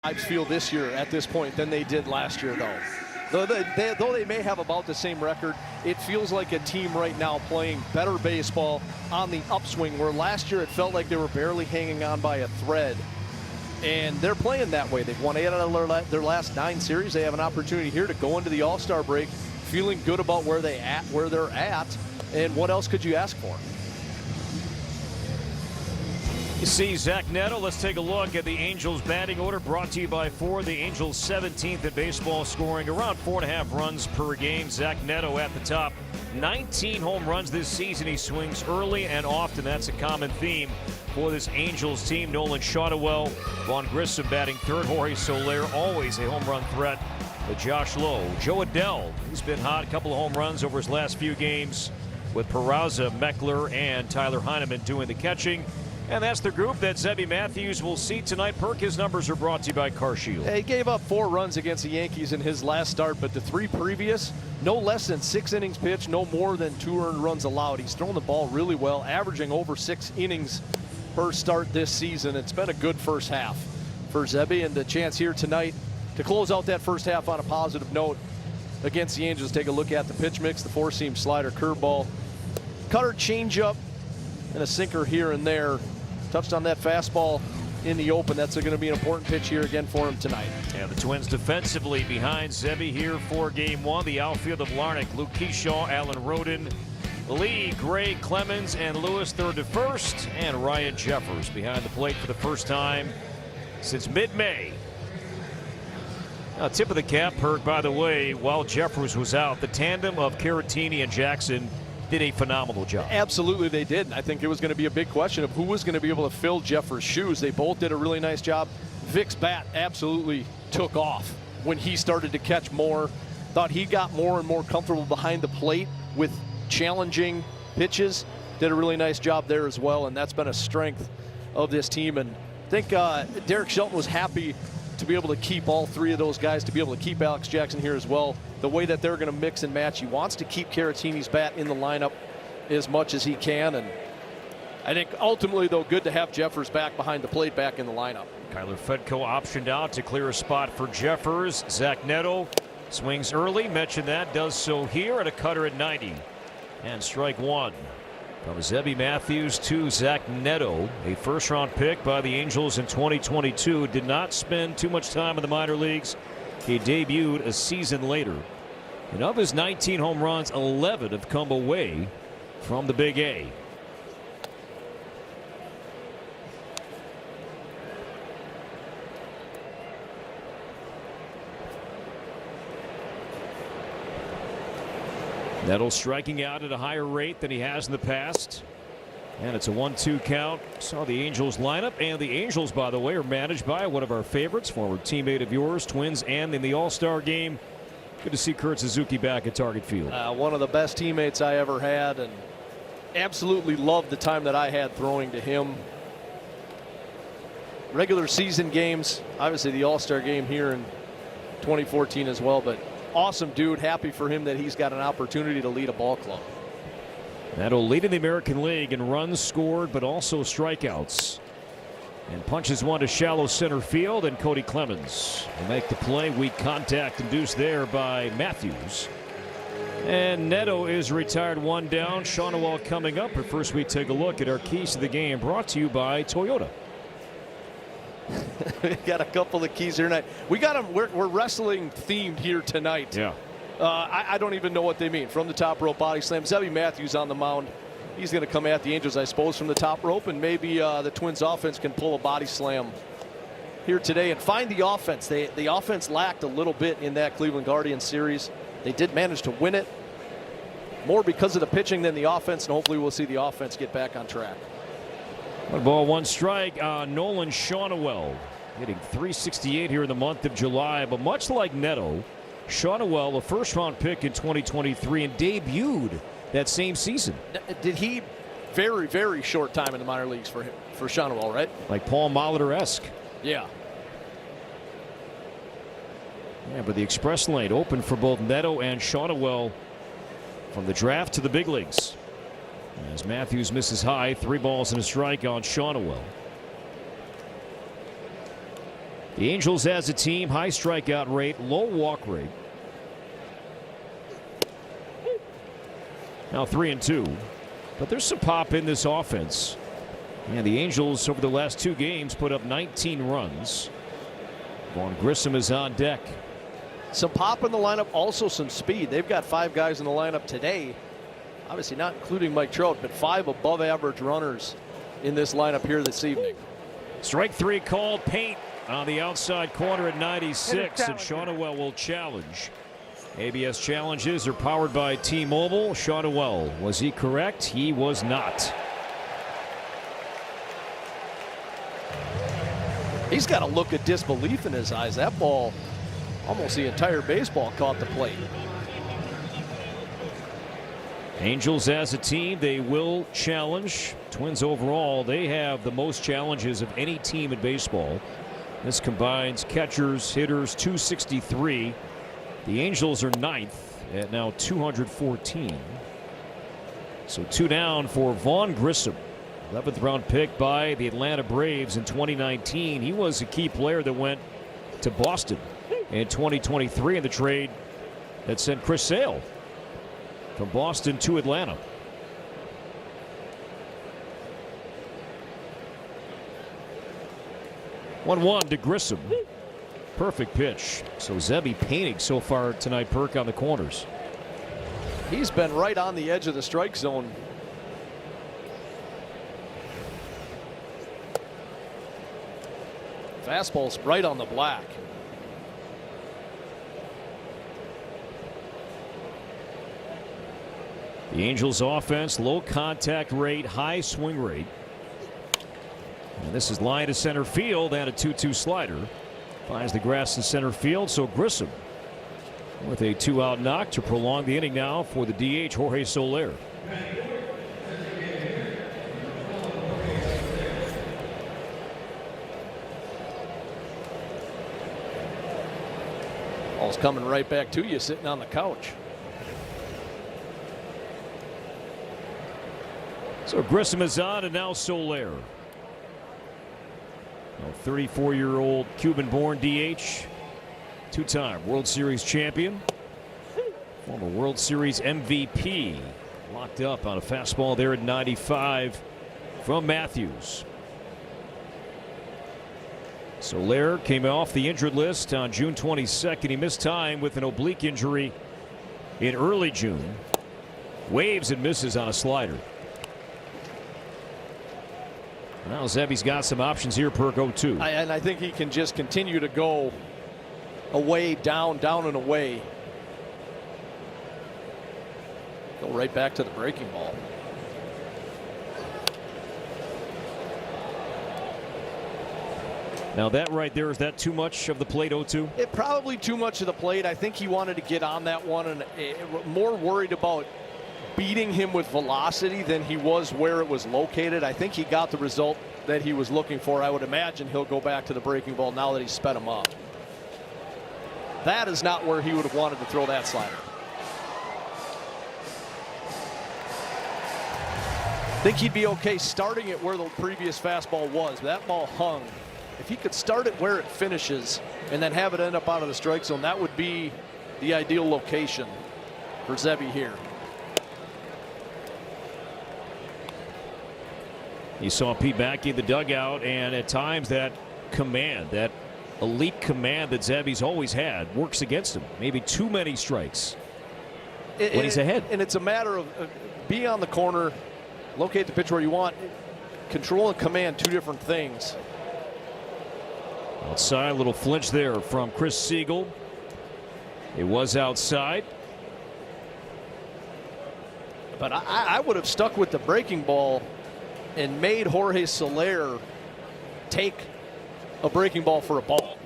Vibes feel this year at this point than they did last year, though. Though they may have about the same record, it feels like a team right now playing better baseball on the upswing, where last year it felt like they were barely hanging on by a thread. And they're playing that way. They've won 8 out of their last 9 series. They have an opportunity here to go into the All-Star break feeling good about where they're at. And what else could you ask for? You see Zach Neto. Let's take a look at the Angels batting order, brought to you by Ford. The Angels 17th in baseball, scoring around 4.5 runs per game. Zach Neto at the top. 19 home runs this season. He swings early and often. That's a common theme for this Angels team. Nolan Shotwell, Vaughn Grissom batting third. Jorge Soler, always a home run threat. But Josh Lowe, Joe Adell, he's been hot. A couple of home runs over his last few games, with Peraza, Meckler, and Tyler Heineman doing the catching. And that's the group that Zebby Matthews will see tonight. Perk, his numbers are brought to you by CarShield. He gave up 4 runs against the Yankees in his last start, but the 3 previous, no less than 6 innings pitched, no more than 2 earned runs allowed. He's thrown the ball really well, averaging over 6 innings per start this season. It's been a good first half for Zebby, and the chance here tonight to close out that first half on a positive note against the Angels. Take a look at the pitch mix: the 4-seam slider, curveball, cutter, changeup, and a sinker here and there. Touched on that fastball in the open. That's going to be an important pitch here again for him tonight. And the Twins defensively behind Zebby here for game 1. The outfield of Larnach, Luke Keyshaw, Alan Roden, Lee, Gray, Clemens, and Lewis third to first, and Ryan Jeffers behind the plate for the first time since mid-May. Now, tip of the cap, Perk, by the way, while Jeffers was out, the tandem of Caratini and Jackson did a phenomenal job. Absolutely they did. I think it was going to be a big question of who was going to be able to fill Jeffers' shoes. They both did a really nice job. Vic's bat absolutely took off when he started to catch more. Thought he got more and more comfortable behind the plate with challenging pitches. Did a really nice job there as well, and that's been a strength of this team. And I think Derek Shelton was happy to be able to keep all 3 of those guys, to be able to keep Alex Jackson here as well. The way that they're going to mix and match, he wants to keep Caratini's bat in the lineup as much as he can. And I think ultimately, though, good to have Jeffers back behind the plate, back in the lineup. Kyler Fedko optioned out to clear a spot for Jeffers. Zach Neto swings early, mentioned that, does so here at a cutter at 90. And strike 1. From Zebby Matthews to Zach Neto, a first-round pick by the Angels in 2022. Did not spend too much time in the minor leagues. He debuted a season later. And of his 19 home runs, 11 have come away from the Big A. Neto striking out at a higher rate than he has in the past. And it's a 1-2 count. Saw the Angels lineup, and the Angels, by the way, are managed by one of our favorites, former teammate of yours, Twins, and in the All-Star game. Good to see Kurt Suzuki back at Target Field. One of the best teammates I ever had, and absolutely loved the time that I had throwing to him. Regular season games, obviously the All-Star game here in 2014 as well, but awesome dude. Happy for him that he's got an opportunity to lead a ball club. Neto leading the American League in runs scored, but also strikeouts. And punches one to shallow center field, and Cody Clemens will make the play. Weak contact induced there by Matthews. And Neto is retired, 1 down. Shotwell coming up, but first we take a look at our keys to the game, brought to you by Toyota. We got a couple of keys here tonight. We got them. We're wrestling themed here tonight. Yeah. I don't even know what they mean. From the top rope body slam. Zebby Matthews on the mound. He's going to come at the Angels, I suppose, from the top rope, and maybe the Twins offense can pull a body slam here today and find the offense. The offense lacked a little bit in that Cleveland Guardians series. They did manage to win it more because of the pitching than the offense, and hopefully we'll see the offense get back on track. 1 ball, 1 strike. Nolan Shotwell hitting .368 here in the month of July, but much like Neto, Shotwell, a first-round pick in 2023, and debuted that same season. Did he very, very short time in the minor leagues for him, for Shotwell, right? Like Paul Molitor-esque. Yeah. Yeah, but the express lane open for both Neto and Shotwell from the draft to the big leagues. As Matthews misses high, 3 balls and a strike on Shotwell. The Angels as a team, high strikeout rate, low walk rate. Now 3-2. But there's some pop in this offense. And the Angels over the last 2 games put up 19 runs. Vaughn Grissom is on deck. Some pop in the lineup, also some speed. They've got 5 guys in the lineup today. Obviously not including Mike Trout, but 5 above average runners in this lineup here this evening. Strike 3 called. Paint on the outside corner at 96, and Shawnuel will challenge. ABS challenges are powered by T-Mobile. Shawnuel, was he correct? He was not. He's got a look of disbelief in his eyes. That ball, almost the entire baseball, caught the plate. Angels as a team, they will challenge. Twins overall, they have the most challenges of any team in baseball. This combines catchers, hitters, 263. The Angels are 9th at now 214. So 2 down for Vaughn Grissom. 11th round pick by the Atlanta Braves in 2019. He was a key player that went to Boston in 2023 in the trade that sent Chris Sale from Boston to Atlanta. One to Grissom. Perfect pitch. So Zebby painting so far tonight, Perk, on the corners. He's been right on the edge of the strike zone. Fastball's right on the black. The Angels offense, low contact rate, high swing rate. And this is line to center field and a 2-2 slider. Finds the grass in center field, so Grissom with a 2-out knock to prolong the inning now for the DH, Jorge Soler. Ball's coming right back to you sitting on the couch. So Grissom is on, and now Soler. 34-year-old Cuban-born DH, 2-time World Series champion, former World Series MVP, locked up on a fastball there at 95 from Matthews. Soler came off the injured list on June 22nd. He missed time with an oblique injury in early June. Waves and misses on a slider. Now Zebby's got some options here per 0-2. And I think he can just continue to go away, down, down and away. Go right back to the breaking ball. Now that right there, is that too much of the plate, 0-2? It probably too much of the plate. I think he wanted to get on that one and more worried about beating him with velocity than he was where it was located. I think he got the result that he was looking for. I would imagine he'll go back to the breaking ball now that he's sped him up. That is not where he would have wanted to throw that slider. I think he'd be okay starting it where the previous fastball was. That ball hung. If he could start it where it finishes and then have it end up out of the strike zone, that would be the ideal location for Zebby here. You saw Pete Mackey in the dugout, and at times that command, that elite command that Zebby's always had, works against him. Maybe too many strikes when he's ahead. And it's a matter of being on the corner, locate the pitch where you want. Control and command, two different things. Outside, a little flinch there from Chris Siegel. It was outside. But I would have stuck with the breaking ball and made Jorge Soler take a breaking ball for a ball.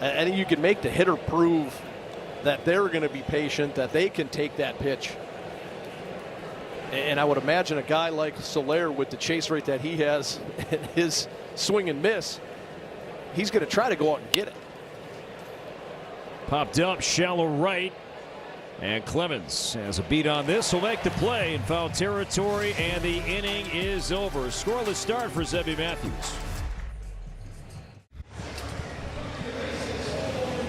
I think you can make the hitter prove that they're going to be patient, that they can take that pitch. And I would imagine a guy like Soler, with the chase rate that he has and his swing and miss, he's going to try to go out and get it. Popped up, shallow right. And Clemens has a beat on this. He'll make the play in foul territory, and the inning is over. Scoreless start for Zebby Matthews.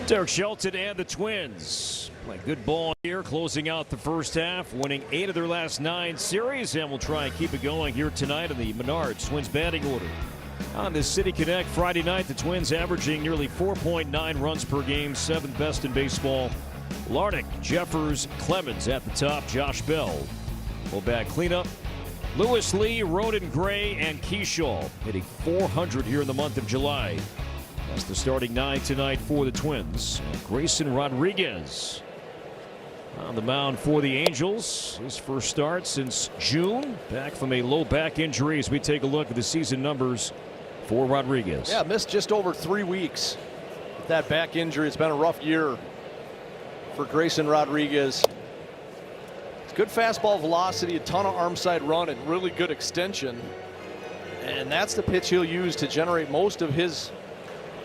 Derek Shelton and the Twins play good ball here, closing out the first half, winning 8 of their last 9 series, and we'll try and keep it going here tonight in the Menards Twins batting order. On this City Connect Friday night, the Twins averaging nearly 4.9 runs per game, 7th best in baseball. Larnach, Jeffers, Clemens at the top. Josh Bell will bat cleanup. Lewis Lee, Roden Gray, and Keyshaw hitting 400 here in the month of July. That's the starting 9 tonight for the Twins. And Grayson Rodriguez on the mound for the Angels. His first start since June, back from a low back injury, as we take a look at the season numbers for Rodriguez. Yeah, missed just over 3 weeks with that back injury. It's been a rough year for Grayson Rodriguez. It's good fastball velocity, a ton of arm side run, and really good extension. And that's the pitch he'll use to generate most of his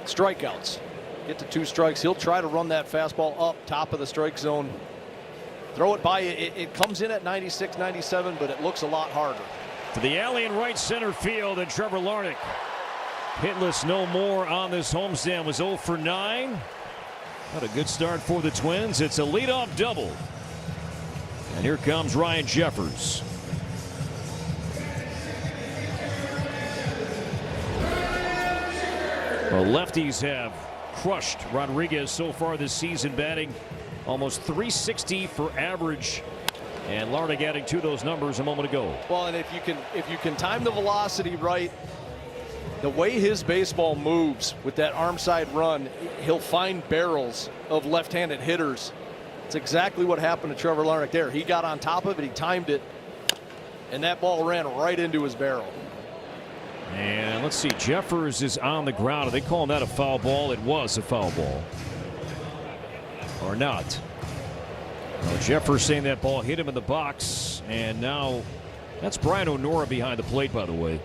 strikeouts. Get to 2 strikes. He'll try to run that fastball up top of the strike zone. Throw it by. It comes in at 96, 97, but it looks a lot harder. To the alley in right center field, and Trevor Larnach hitless no more on this homestand. Was 0 for 9. What a good start for the Twins. It's a leadoff double. And here comes Ryan Jeffers. Well, lefties have crushed Rodriguez so far this season, batting almost 360 for average. And Larnach adding to those numbers a moment ago. Well, and if you can time the velocity right, the way his baseball moves with that arm side run, he'll find barrels of left-handed hitters. It's exactly what happened to Trevor Larnach there. He got on top of it, he timed it, and that ball ran right into his barrel. And let's see, Jeffers is on the ground. Are they calling that a foul ball? It was a foul ball. Or not. Well, Jeffers saying that ball hit him in the box, and now that's Brian O'Nora behind the plate, by the way.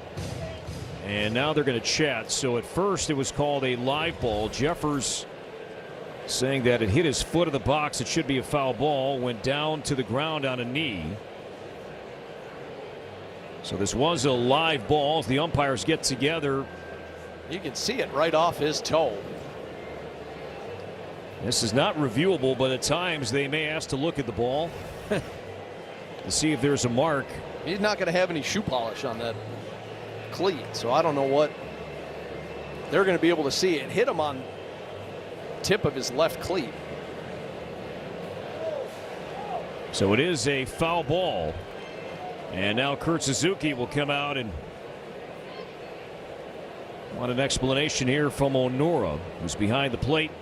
And now they're going to chat. So at first it was called a live ball. Jeffers saying that it hit his foot in the box. It should be a foul ball. Went down to the ground on a knee. So this was a live ball. As the umpires get together, you can see it right off his toe. This is not reviewable, but at times they may ask to look at the ball to see if there's a mark. He's not going to have any shoe polish on that cleat, so I don't know what they're going to be able to see. It hit him on tip of his left cleat. So it is a foul ball. And now Kurt Suzuki will come out and want an explanation here from O'Nora, who's behind the plate.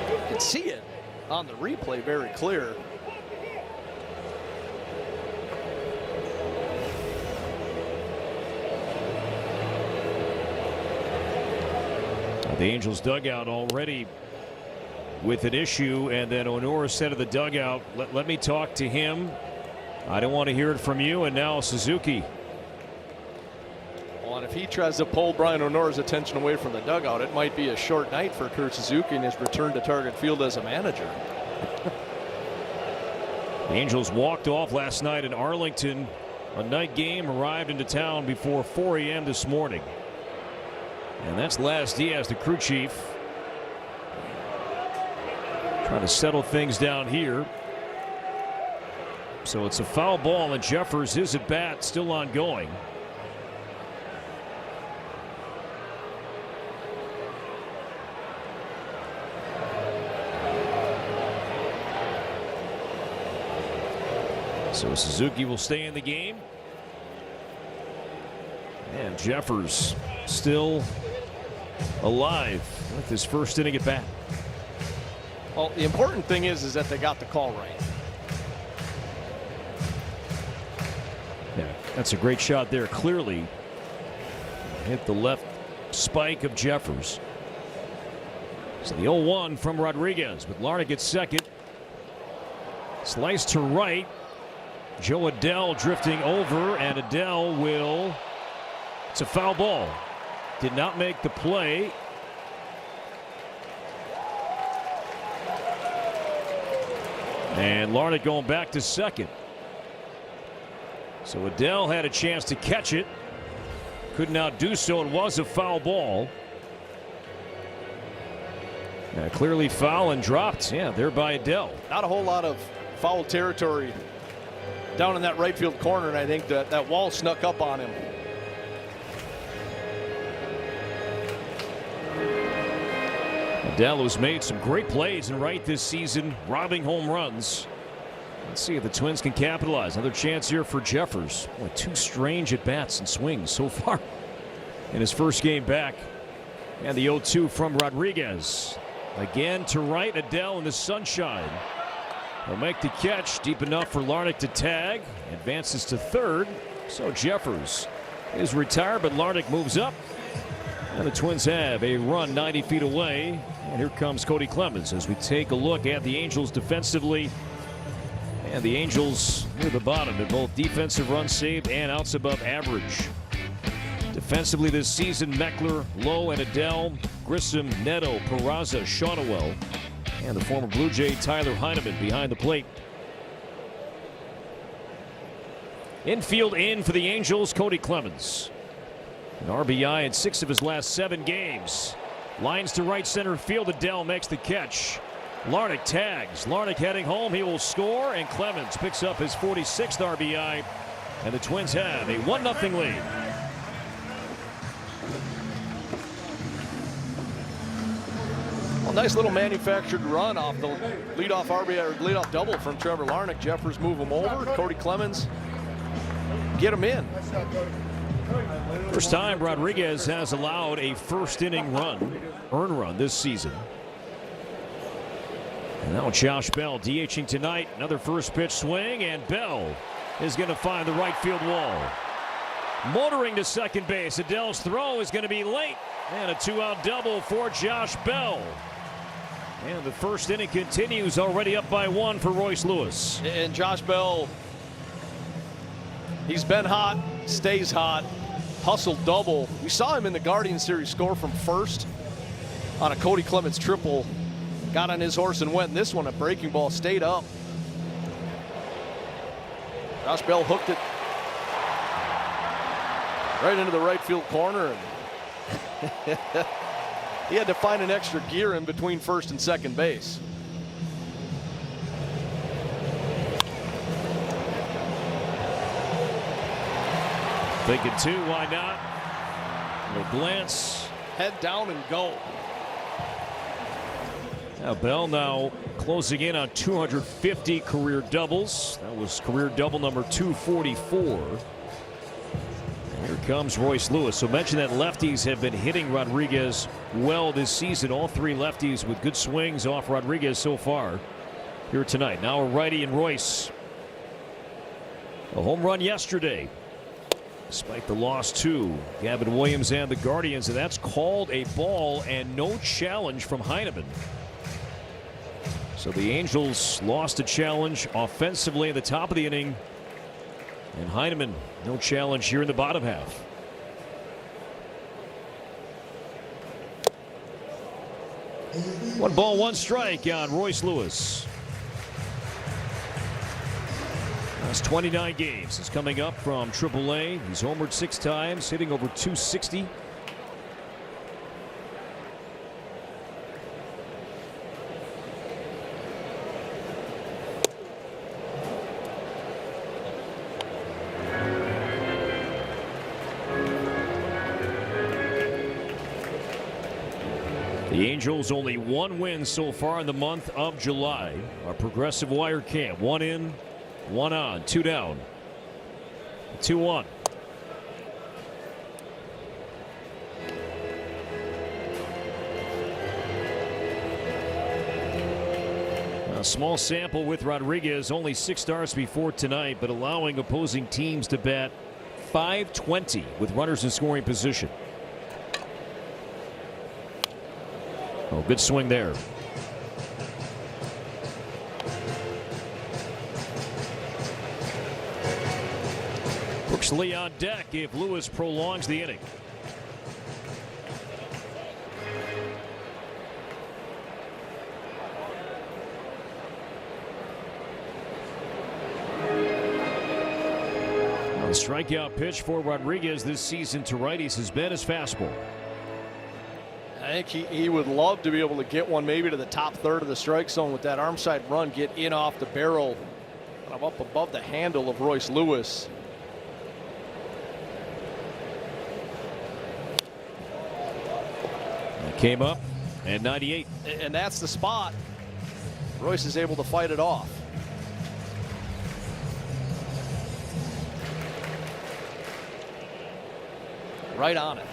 You can see it on the replay very clear. The Angels dugout already with an issue, and then O'Nora said to the dugout, let me talk to him. I don't want to hear it from you. And now Suzuki. Well, and if he tries to pull Brian O'Nora's attention away from the dugout, it might be a short night for Kurt Suzuki in his return to Target Field as a manager. The Angels walked off last night in Arlington. A night game, arrived into town before 4 a.m. this morning. And that's Laz Diaz, the crew chief, trying to settle things down here. So it's a foul ball, and Jeffers is at bat, still ongoing. So Suzuki will stay in the game. And Jeffers still alive with his first inning at bat. Well, the important thing is that they got the call right. Yeah, that's a great shot there. Clearly hit the left spike of Jeffers. So the 0-1 from Rodriguez with Larnach at second. Slice to right. Joe Adell drifting over, and Adell will. It's a foul ball. Did not make the play. And Larnach going back to second. So Adell had a chance to catch it. Could not do so. It was a foul ball. Clearly foul and dropped. Yeah, there by Adell. Not a whole lot of foul territory down in that right field corner, and I think that wall snuck up on him. Adell has made some great plays in right this season, robbing home runs. Let's see if the Twins can capitalize. Another chance here for Jeffers. Boy, 2 strange at bats and swings so far in his first game back. And the 0-2 from Rodriguez. Again to right, Adell in the sunshine. He'll make the catch deep enough for Larnach to tag. Advances to third. So Jeffers is retired, but Larnach moves up. And the Twins have a run 90 feet away. And here comes Cody Clemens as we take a look at the Angels defensively. And the Angels near the bottom in both defensive runs saved and outs above average. Defensively this season, Meckler, Lowe, and Adell, Grissom, Neto, Peraza, Shawnuel, and the former Blue Jay Tyler Heineman behind the plate. Infield in for the Angels, Cody Clemens. An RBI in 6 of his last 7 games. Lines to right center field. Adell makes the catch. Larnach tags. Larnach heading home. He will score, and Clemens picks up his 46th RBI. And the Twins have a 1-0 lead. Well, nice little manufactured run off the leadoff RBI or leadoff double from Trevor Larnach. Jeffers move him over. Cody Clemens get him in. First time Rodriguez has allowed a first inning earn run this season. And now Josh Bell DHing tonight. Another first pitch swing, and Bell is going to find the right field wall. Motoring to second base. Adell's throw is going to be late, and a 2-out double for Josh Bell. And the first inning continues, already up by 1 for Royce Lewis. And Josh Bell, he's been hot, stays hot. Hustle double. We saw him in the Guardian Series score from first on a Cody Clemens triple. Got on his horse and went. This one, a breaking ball, stayed up. Josh Bell hooked it right into the right field corner. And he had to find an extra gear in between first and second base. Thinking 2, why not? A glance. Head down and go. Now Bell now closing in on 250 career doubles. That was career double number 244. Here comes Royce Lewis. So mention that lefties have been hitting Rodriguez well this season. All 3 lefties with good swings off Rodriguez so far here tonight. Now a righty in Royce. A home run yesterday, despite the loss to Gavin Williams and the Guardians, and that's called a ball and no challenge from Heineman. So the Angels lost a challenge offensively at the top of the inning, and Heineman no challenge here in the bottom half. One ball, one strike on Royce Lewis. That's 29 games. He's coming up from AAA. He's homered 6 times, hitting over 260. The Angels only 1 win so far in the month of July. Our Progressive Wire camp. 1 in, 1 on, 2 down. 2-1. A small sample with Rodriguez. Only 6 starts before tonight, but allowing opposing teams to bat .520 with runners in scoring position. Oh, good swing there. Josh Lee on deck if Lewis prolongs the inning. The strikeout pitch for Rodriguez this season to righties has been his fastball. I think he would love to be able to get one maybe to the top third of the strike zone with that arm side run, get in off the barrel, kind of up above the handle of Royce Lewis. That came up at 98. And that's the spot. Royce is able to fight it off. Right on it.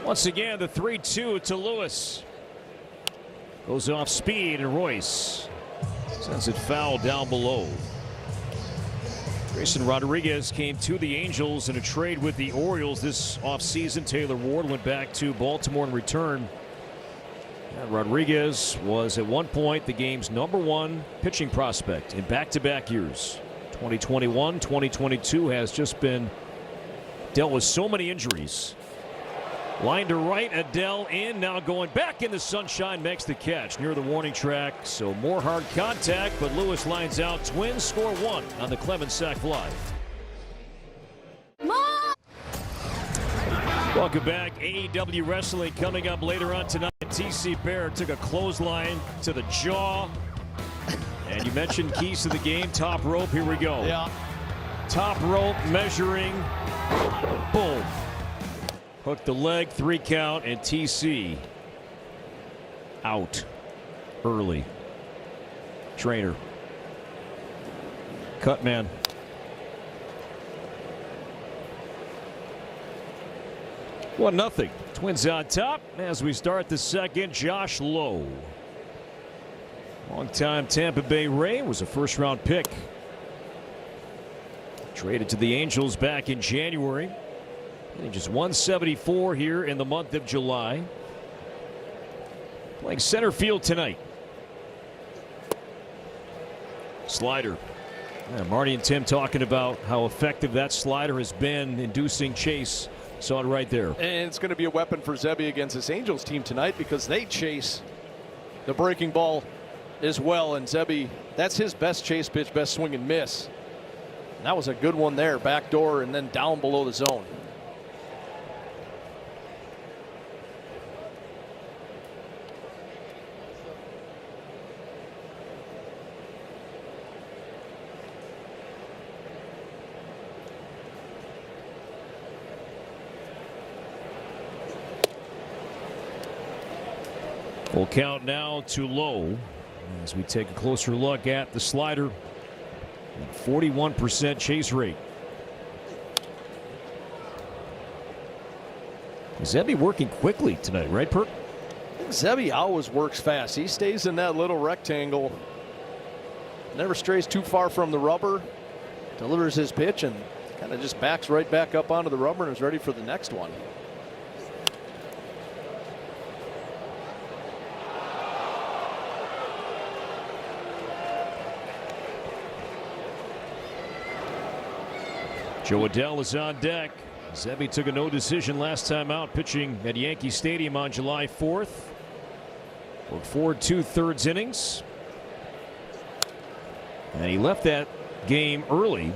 Once again, the 3-2 to Lewis. Goes off speed, and Royce sends it foul down below. Grayson Rodriguez came to the Angels in a trade with the Orioles this offseason. Taylor Ward went back to Baltimore in return. And Rodriguez was at one point the game's #1 pitching prospect in back-to-back years. 2021, 2022 has just been dealt with so many injuries. Line to right, Adele in, now going back in the sunshine, makes the catch near the warning track. So more hard contact, but Lewis lines out. Twins score 1 on the Clemens sac fly. Welcome back. AEW Wrestling coming up later on tonight. TC Bear took a clothesline to the jaw. And you mentioned keys to the game, top rope. Here we go. Yeah. Top rope measuring. Boom. Hooked the leg, 3 count, and TC out early. Trainer. Cut man. One nothing. Twins on top as we start the second. Josh Lowe. Longtime Tampa Bay Ray, was a first-round pick. Traded to the Angels back in January. Hitting just 174 here in the month of July. Playing center field tonight. Slider. Yeah, Marty and Tim talking about how effective that slider has been, inducing chase. Saw it right there. And it's going to be a weapon for Zebby against this Angels team tonight because they chase the breaking ball as well. And Zebby, that's his best chase pitch, best swing and miss. And that was a good one there, backdoor and then down below the zone. Full count now to Lowe as we take a closer look at the slider. 41% chase rate. Zebby working quickly tonight, right, Perk? Zebby always works fast. He stays in that little rectangle. Never strays too far from the rubber. Delivers his pitch and kind of just backs right back up onto the rubber and is ready for the next one. Joe Adele is on deck. Zebby took a no decision last time out, pitching at Yankee Stadium on July 4th. For 4 2/3 innings. And he left that game early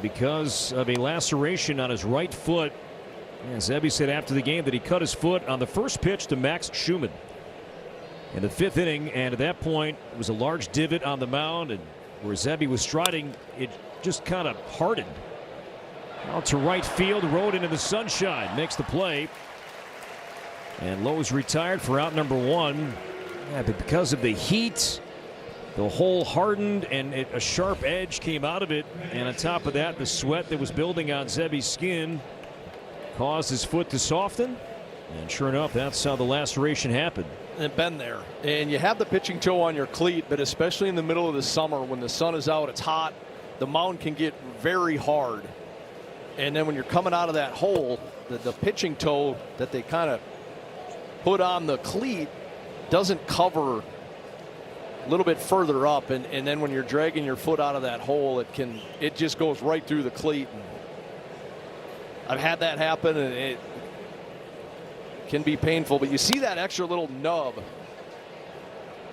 because of a laceration on his right foot. And Zebby said after the game that he cut his foot on the first pitch to Max Schumann in the 5th inning. And at that point, it was a large divot on the mound. And where Zebby was striding, it just kind of hardened. Out to right field, rode into the sunshine, makes the play. And Lowe's retired for out number 1. Yeah, but because of the heat, the hole hardened and a sharp edge came out of it. And on top of that, the sweat that was building on Zebby's skin caused his foot to soften. And sure enough, that's how the laceration happened. And been there. And you have the pitching toe on your cleat, but especially in the middle of the summer when the sun is out, it's hot, the mound can get very hard. And then when you're coming out of that hole, the pitching toe that they kind of put on the cleat doesn't cover a little bit further up, and then when you're dragging your foot out of that hole, it just goes right through the cleat. And I've had that happen, and it can be painful. But you see that extra little nub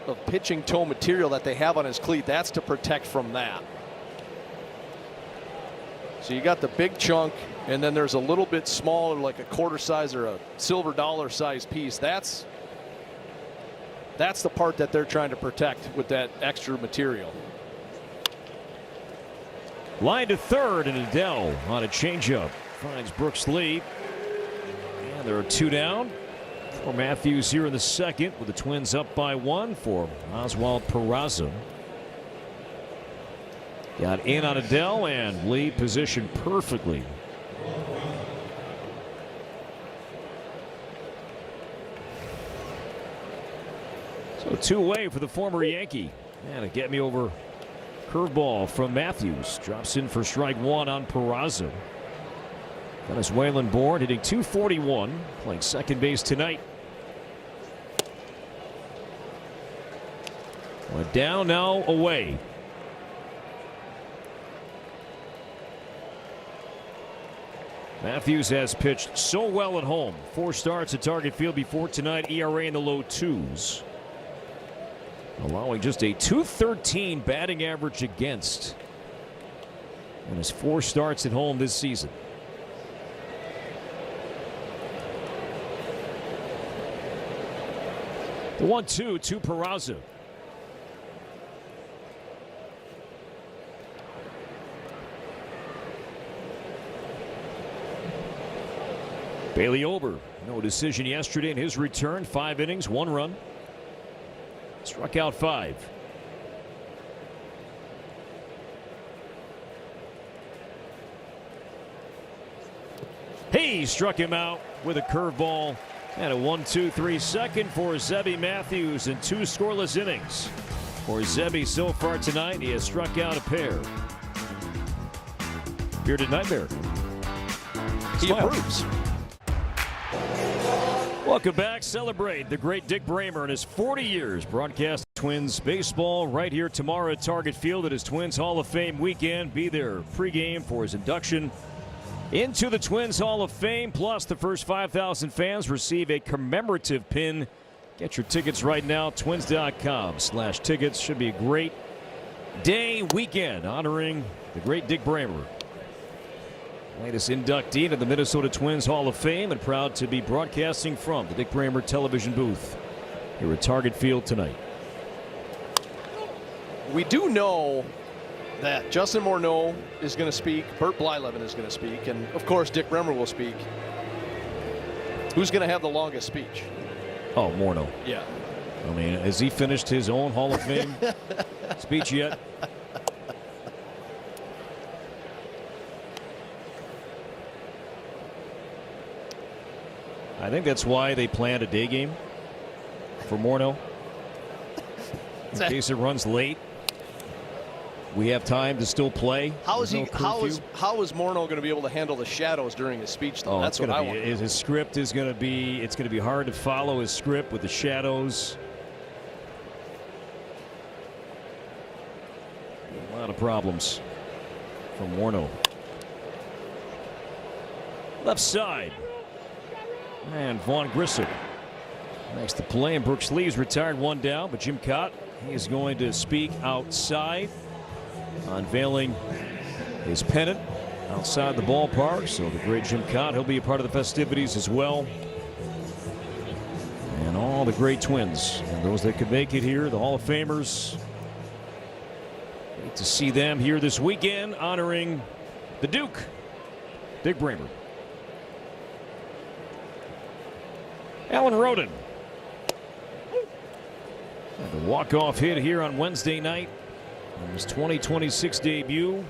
of pitching toe material that they have on his cleat. That's to protect from that. So you got the big chunk, and then there's a little bit smaller, like a quarter size or a silver dollar size piece. That's the part that they're trying to protect with that extra material. Line to third, and Adele on a changeup finds Brooks Lee. And there are 2 down for Matthews here in the second, with the Twins up by 1 for Oswald Peraza. Got in on Adele, and Lee positioned perfectly. So 2 away for the former Yankee. And a get me over curveball from Matthews. Drops in for strike 1 on Peraza. Venezuelan born, hitting .241, playing second base tonight. Went down, now away. Matthews has pitched so well at home. 4 starts at Target Field before tonight. ERA in the low 2s. Allowing just a .213 batting average against in his 4 starts at home this season. The 1-2 to Peraza. Bailey Ober, no decision yesterday in his return. 5 innings, 1 run. Struck out 5. He struck him out with a curveball. And a 1-2-3 second for Zebby Matthews in 2 scoreless innings. For Zebby so far tonight, he has struck out a pair. Bearded Nightmare. He approves. Welcome back. Celebrate the great Dick Bramer in his 40 years broadcast Twins baseball right here tomorrow at Target Field at his Twins Hall of Fame weekend. Be there pregame for his induction into the Twins Hall of Fame. Plus, the first 5,000 fans receive a commemorative pin. Get your tickets right now. Twins.com/tickets. Should be a great day, weekend, honoring the great Dick Bramer. Latest inductee to the Minnesota Twins Hall of Fame, and proud to be broadcasting from the Dick Bramer television booth here at Target Field tonight. We do know that Justin Morneau is going to speak, Bert Blyleven is going to speak, and of course Dick Bremer will speak. Who's going to have the longest speech? Oh, Morneau. Yeah. I mean, has he finished his own Hall of Fame speech yet? I think that's why they planned a day game for Morneau. In case it runs late, we have time to still play. How is Morneau going to be able to handle the shadows during his speech, though? Oh, that's what I want. His script is going to be. It's going to be hard to follow his script with the shadows. A lot of problems from Morneau. Left side. And Vaughn Grissom makes the play, and Brooks Lee is retired, 1 down, but Jim Cott, he is going to speak outside, unveiling his pennant outside the ballpark. So the great Jim Cott, he'll be a part of the festivities as well. And all the great Twins and those that could make it here, the Hall of Famers. Great to see them here this weekend, honoring the Duke, Dick Bramer. Alan Roden. And the walk-off hit here on Wednesday night on his 2026 debut.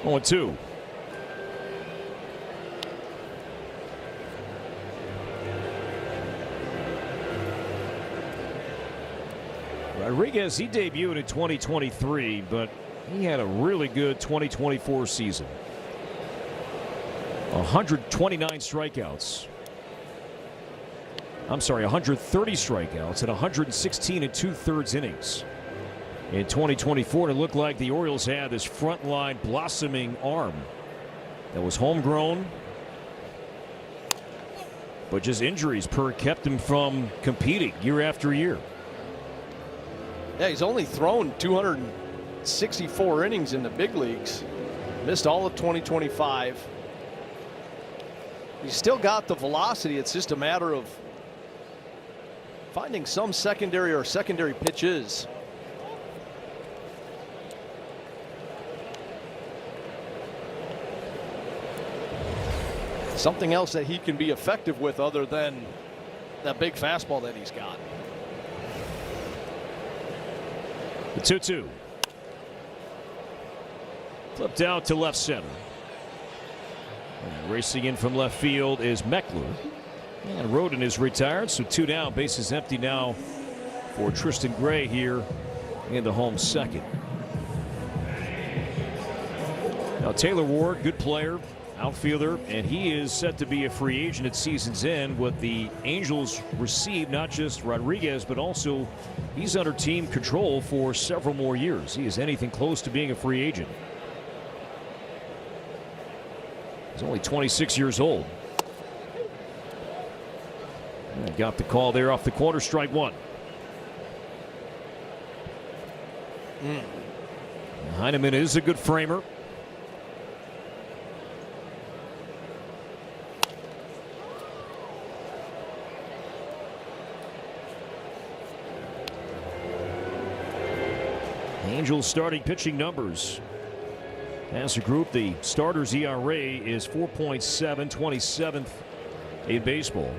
Oh, 2. Rodriguez, he debuted in 2023, but he had a really good 2024 season. 129 strikeouts. I'm sorry, 130 strikeouts and 116 and 2/3 innings. In 2024, it looked like the Orioles had this frontline blossoming arm that was homegrown, but just injuries kept him from competing year after year. Yeah, he's only thrown 264 innings in the big leagues. Missed all of 2025. He's still got the velocity. It's just a matter of finding some secondary pitches. Something else that he can be effective with other than that big fastball that he's got. The 2-2. Flipped out to left center. And racing in from left field is Meckler. And Roden is retired, so 2 down. Bases empty now for Tristan Gray here in the home second. Now Taylor Ward, good player, outfielder, and he is set to be a free agent at season's end. What the Angels receive, not just Rodriguez, but also he's under team control for several more years. He is anything close to being a free agent. He's only 26 years old. And got the call there off the corner, strike one. Heineman is a good framer. Angels starting pitching numbers. As a group, the starters ERA is 4.7, 27th in baseball.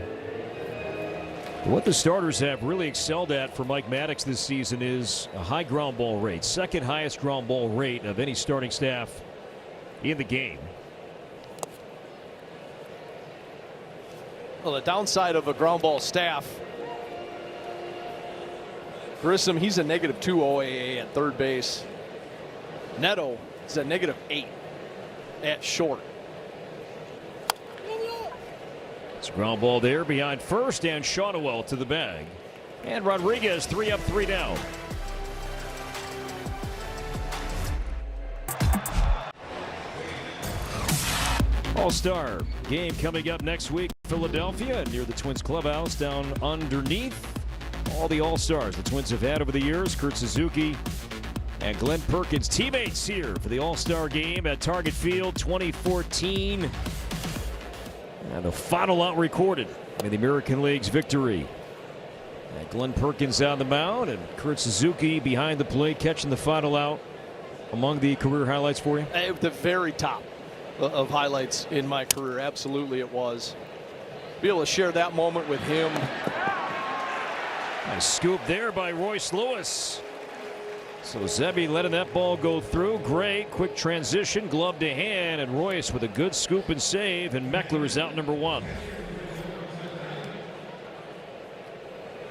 What the starters have really excelled at for Mike Maddox this season is a high ground ball rate. Second highest ground ball rate of any starting staff in the game. Well, the downside of a ground ball staff, Grissom, he's a -2 OAA at third base. Neto is a -8 at short. It's a ground ball there behind first, and Shotwell to the bag. And Rodriguez 3 up, 3 down. All-Star game coming up next week. Philadelphia near the Twins clubhouse down underneath all the All-Stars the Twins have had over the years. Kurt Suzuki and Glenn Perkins, teammates here for the All-Star game at Target Field 2014. And the final out recorded in the American League's victory. And Glenn Perkins on the mound and Kurt Suzuki behind the plate catching the final out. Among the career highlights for you? At the very top of highlights in my career. Absolutely it was. Be able to share that moment with him. Nice scoop there by Royce Lewis. So Zebby letting that ball go through. Gray, quick transition, glove to hand, and Royce with a good scoop and save, and Meckler is out number 1.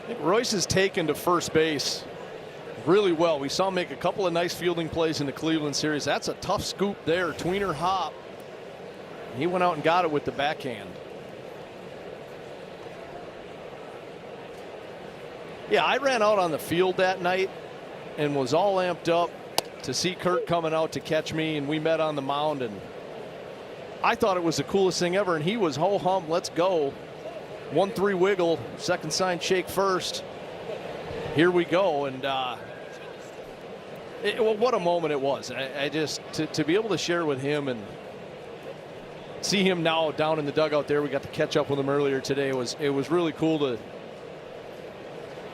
I think Royce has taken to first base really well. We saw him make a couple of nice fielding plays in the Cleveland series. That's a tough scoop there. Tweener hop. He went out and got it with the backhand. Yeah, I ran out on the field that night and was all amped up to see Kurt coming out to catch me, and we met on the mound, and I thought it was the coolest thing ever, and he was ho hum, let's go. 1-3 wiggle, second sign shake first. Here we go, and well, what a moment it was. I just to be able to share with him and see him now down in the dugout there. We got to catch up with him earlier today. It was really cool to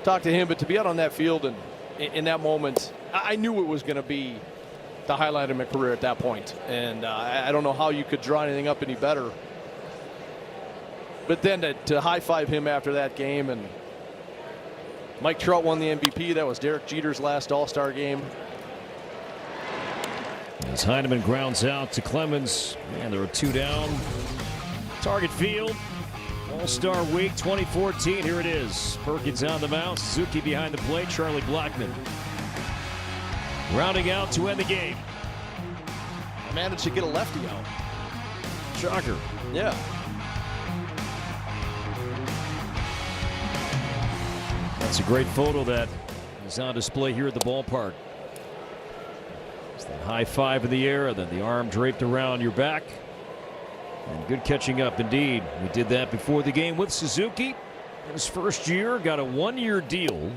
talk to him, but to be out on that field and in that moment, I knew it was going to be the highlight of my career at that point, and I don't know how you could draw anything up any better. But then to high-five him after that game, and Mike Trout won the MVP. That was Derek Jeter's last All-Star game. As Heineman grounds out to Clemens, and there are 2 down. Target Field, All-Star Week 2014. Here it is. Perkins on the mound, Suzuki behind the plate, Charlie Blackmon rounding out to end the game. I managed to get a lefty out. Shocker. Yeah. That's a great photo that is on display here at the ballpark. It's that high five in the air, and then the arm draped around your back. And good catching up indeed. We did that before the game with Suzuki. In his first year, got a one-year deal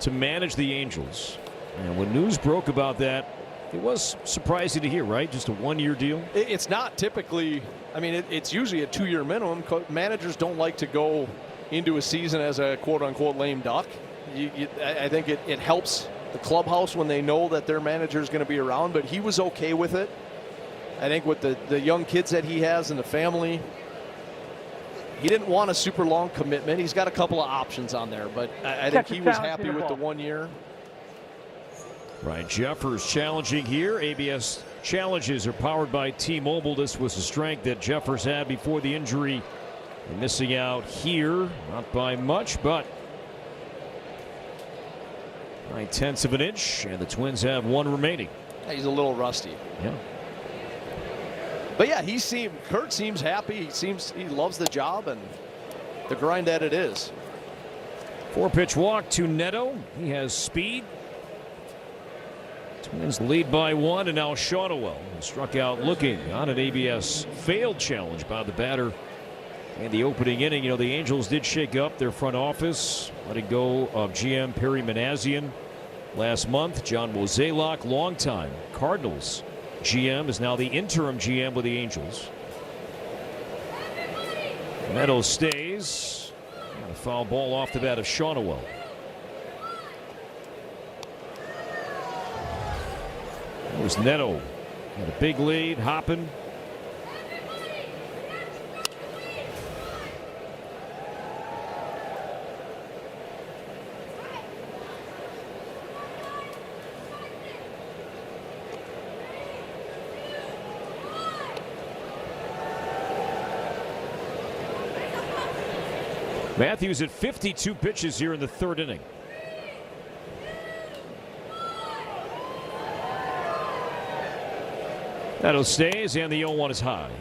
to manage the Angels. And when news broke about that, it was surprising to hear, right? Just a one-year deal. It's not typically, I mean, it's usually a 2-year minimum. Managers don't like to go into a season as a quote-unquote lame duck. I think it helps the clubhouse when they know that their manager is going to be around, but he was okay with it. I think with the young kids that he has and the family, he didn't want a super long commitment. He's got a couple of options on there, but I think he was happy with the 1 year. Ryan Jeffers challenging here. ABS challenges are powered by T-Mobile. This was a strength that Jeffers had before the injury. And missing out here, not by much, but 9/10 of an inch, and the Twins have one remaining. He's a little rusty. Yeah. But yeah, Kurt seems happy. He loves the job and the grind that it is. 4-pitch walk to Neto. He has speed. Twins lead by 1, and now Shotwell struck out looking on an ABS failed challenge by the batter in the opening inning. You know, the Angels did shake up their front office, letting go of GM Perry Manassian last month. John Mozeliak, longtime Cardinals GM, is now the interim GM with the Angels. Neto stays. And a foul ball off the bat of Shotwell. There's Neto. Got a big lead, hopping. Matthews at 52 pitches here in the third inning. Neto stays, and the 0-1 is high.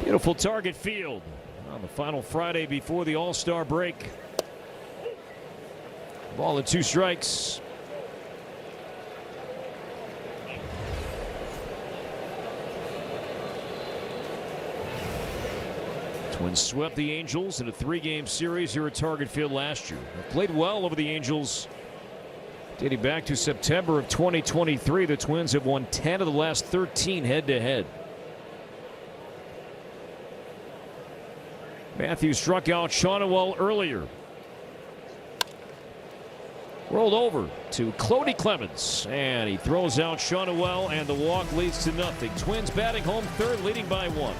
Beautiful Target Field on the final Friday before the All-Star break. Ball and 2 strikes. Twins swept the Angels in a 3-game series here at Target Field last year. They played well over the Angels dating back to September of 2023. The Twins have won 10 of the last 13 head-to-head. Matthews struck out Shotwell earlier. Rolled over to Clody Clemens, and he throws out Shotwell, and the walk leads to nothing. Twins batting home third, leading by 1.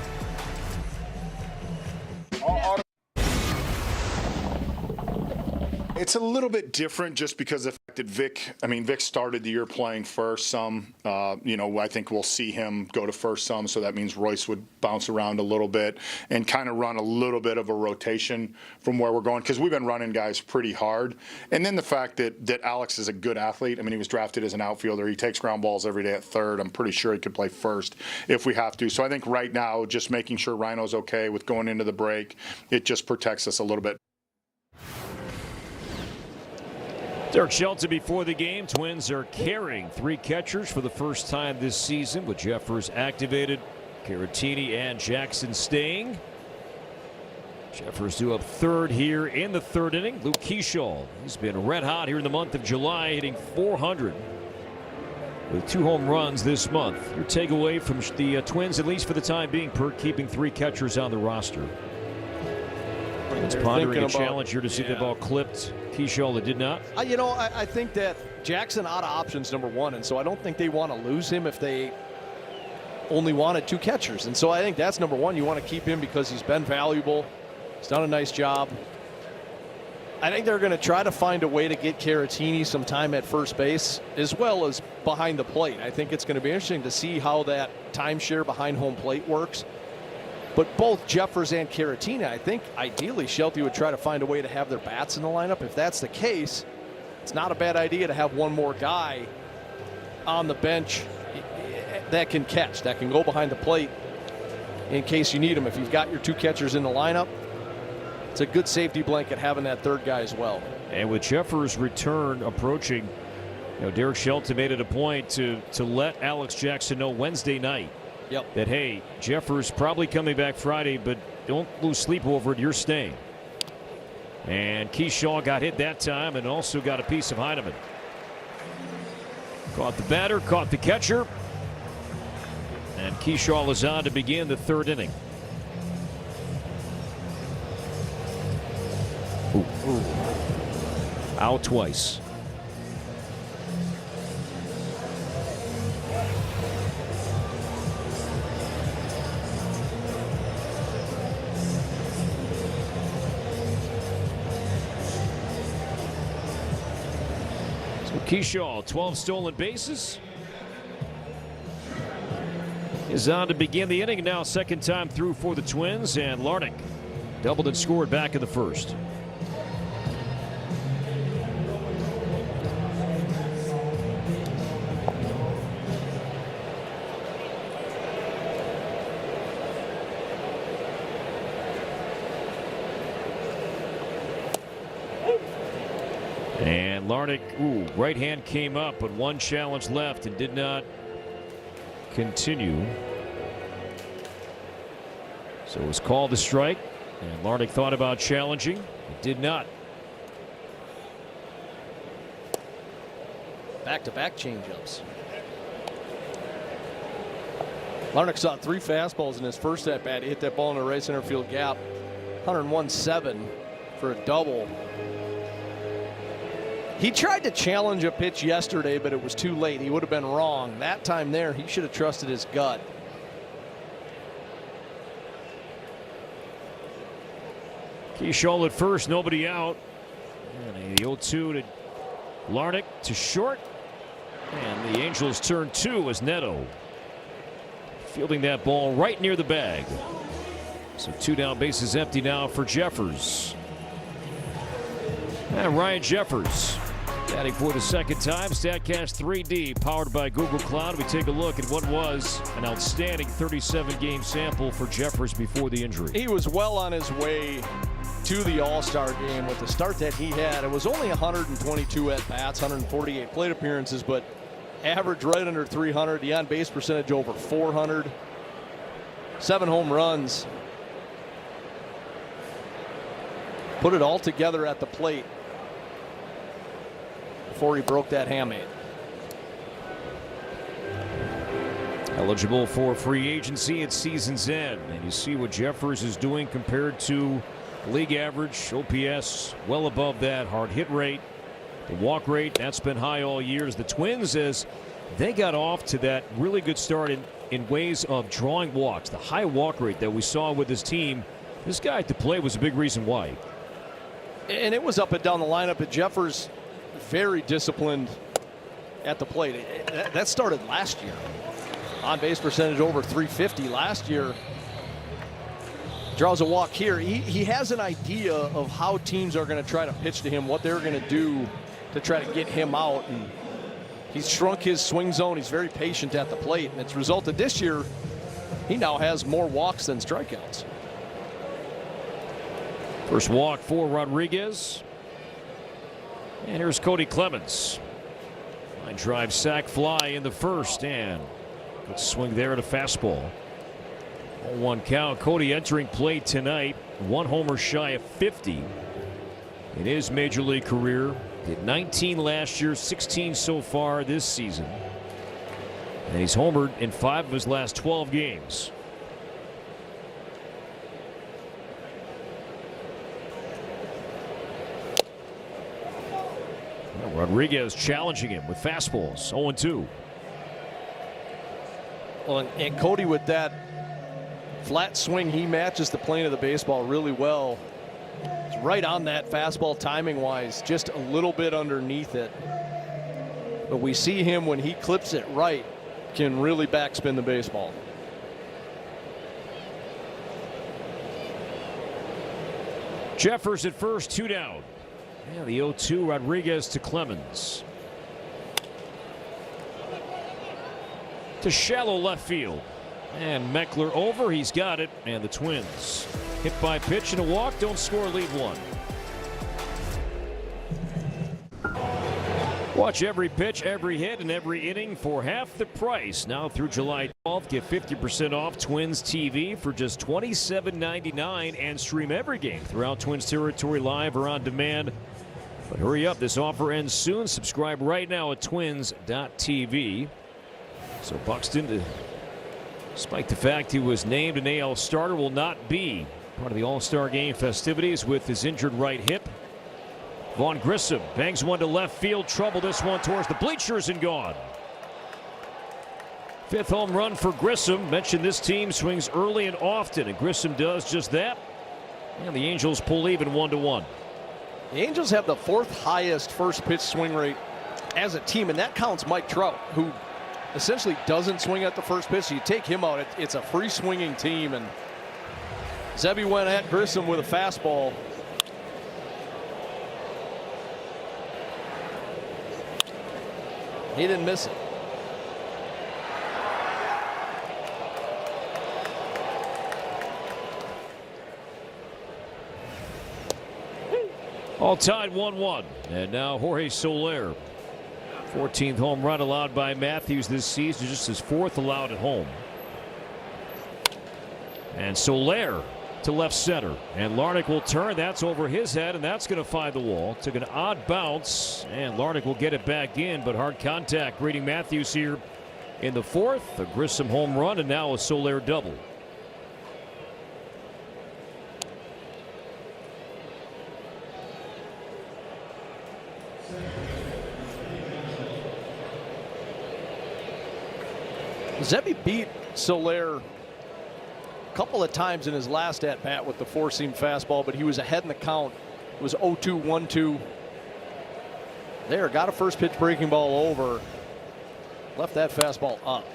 It's a little bit different just because of the fact that Vic started the year playing first some. I think we'll see him go to first some, so that means Royce would bounce around a little bit and kind of run a little bit of a rotation from where we're going, because we've been running guys pretty hard. And then the fact that Alex is a good athlete. I mean, he was drafted as an outfielder. He takes ground balls every day at third. I'm pretty sure he could play first if we have to. So I think right now, just making sure Rhino's okay with going into the break, it just protects us a little bit. Derek Shelton before the game. Twins are carrying 3 catchers for the first time this season, with Jeffers activated, Caratini and Jackson staying. Jeffers due up third here in the third inning. Luke Keyshaw, he's been red hot here in the month of July, hitting .400 with 2 home runs this month. Your takeaway from the Twins, at least for the time being, per keeping 3 catchers on the roster. It's pondering a challenge here to see the ball clipped. Keyshaw that did not. I think that Jackson out of options, number 1, and so I don't think they want to lose him if they only wanted 2 catchers. And so I think that's number 1. You want to keep him because he's been valuable. He's done a nice job. I think they're going to try to find a way to get Caratini some time at first base as well as behind the plate. I think it's going to be interesting to see how that timeshare behind home plate works. But both Jeffers and Caratina, I think ideally Shelty would try to find a way to have their bats in the lineup. If that's the case, it's not a bad idea to have one more guy on the bench that can catch, that can go behind the plate in case you need them. If you've got your two catchers in the lineup, it's a good safety blanket having that third guy as well. And with Jeffers' return approaching, Derek Shelton made it a point to let Alex Jackson know Wednesday night that, hey, Jeffers probably coming back Friday, but don't lose sleep over it. You're staying. And Keyshaw got hit that time and also got a piece of Heineman. Caught the batter, caught the catcher. And Keyshaw is on to begin the third inning. Ooh. Out twice. Keyshaw, 12 stolen bases, is on to begin the inning. Now second time through for the Twins, and Larnach doubled and scored back in the first. And Larnach, right hand came up, but one challenge left and did not continue. So it was called a strike, and Larnach thought about challenging. It did not. Back-to-back changeups. Larnach saw 3 fastballs in his first at bat. He hit that ball in the right center field gap. 101.7 for a double. He tried to challenge a pitch yesterday, but it was too late. He would have been wrong. That time there, he should have trusted his gut. Keyshaw at first, nobody out. And the 0-2 to Larnach to short. And the Angels turn 2 as Neto fielding that ball right near the bag. So 2 down, bases empty now for Jeffers. And Ryan Jeffers batting for the second time. StatCast 3D powered by Google Cloud. We take a look at what was an outstanding 37-game sample for Jeffers before the injury. He was well on his way to the All-Star game with the start that he had. It was only 122 at-bats, 148 plate appearances, but average right under 300. The on-base percentage over 400. 7 home runs. Put it all together at the plate before he broke that hamate. Eligible for free agency at season's end. And you see what Jeffers is doing compared to league average. OPS well above that. Hard hit rate. The walk rate, that's been high all years. The Twins, as they got off to that really good start in ways of drawing walks. The high walk rate that we saw with his team. This guy at the plate was a big reason why. And it was up and down the lineup, but Jeffers very disciplined at the plate. That started last year. On base percentage over 350 last year. Draws a walk here. He has an idea of how teams are going to try to pitch to him, what they're going to do to try to get him out. And he's shrunk his swing zone. He's very patient at the plate. And it's resulted this year, he now has more walks than strikeouts. First walk for Rodriguez. And here's Cody Clemens. Line drive, sac fly in the first, and good swing there at a fastball. 0-1 count. Cody entering play tonight. 1 homer shy of 50 in his major league career. Did 19 last year, 16 so far this season. And he's homered in 5 of his last 12 games. Rodriguez challenging him with fastballs. 0-2. Well, and Cody, with that flat swing, he matches the plane of the baseball really well. It's right on that fastball timing wise, just a little bit underneath it. But we see him when he clips it right, can really backspin the baseball. Jeffers at first, 2 down. And the 0-2, Rodriguez to Clemens. To shallow left field. And Meckler over, he's got it. And the Twins, hit by pitch and a walk, don't score, leave one. Watch every pitch, every hit, and every inning for half the price. Now through July 12th, get 50% off Twins TV for just $27.99 and stream every game throughout Twins territory live or on demand. But hurry up, this offer ends soon. Subscribe right now at twins.tv. So Buxton, despite the fact he was named an AL starter, will not be part of the All-Star Game festivities with his injured right hip. Vaughn Grissom bangs one to left field. Trouble this one towards the bleachers and gone. 5th home run for Grissom. Mentioned this team swings early and often, and Grissom does just that. And the Angels pull even 1-1. The Angels have the 4th highest first pitch swing rate as a team, and that counts Mike Trout, who essentially doesn't swing at the first pitch. So you take him out, it's a free swinging team, and Zebby went at Grissom with a fastball. He didn't miss it. All tied 1-1. And now Jorge Soler. 14th home run allowed by Matthews this season, just his 4th allowed at home. And Soler to left center. And Larnach will turn. That's over his head, and that's going to find the wall. Took an odd bounce, and Larnach will get it back in, but hard contact greeting Matthews here in the 4th. A Grissom home run, and now a Soler double. Zebby beat Soler a couple of times in his last at bat with the 4-seam fastball, but he was ahead in the count. It was 0-2, 1-2. There, got a first pitch breaking ball over. Left that fastball up.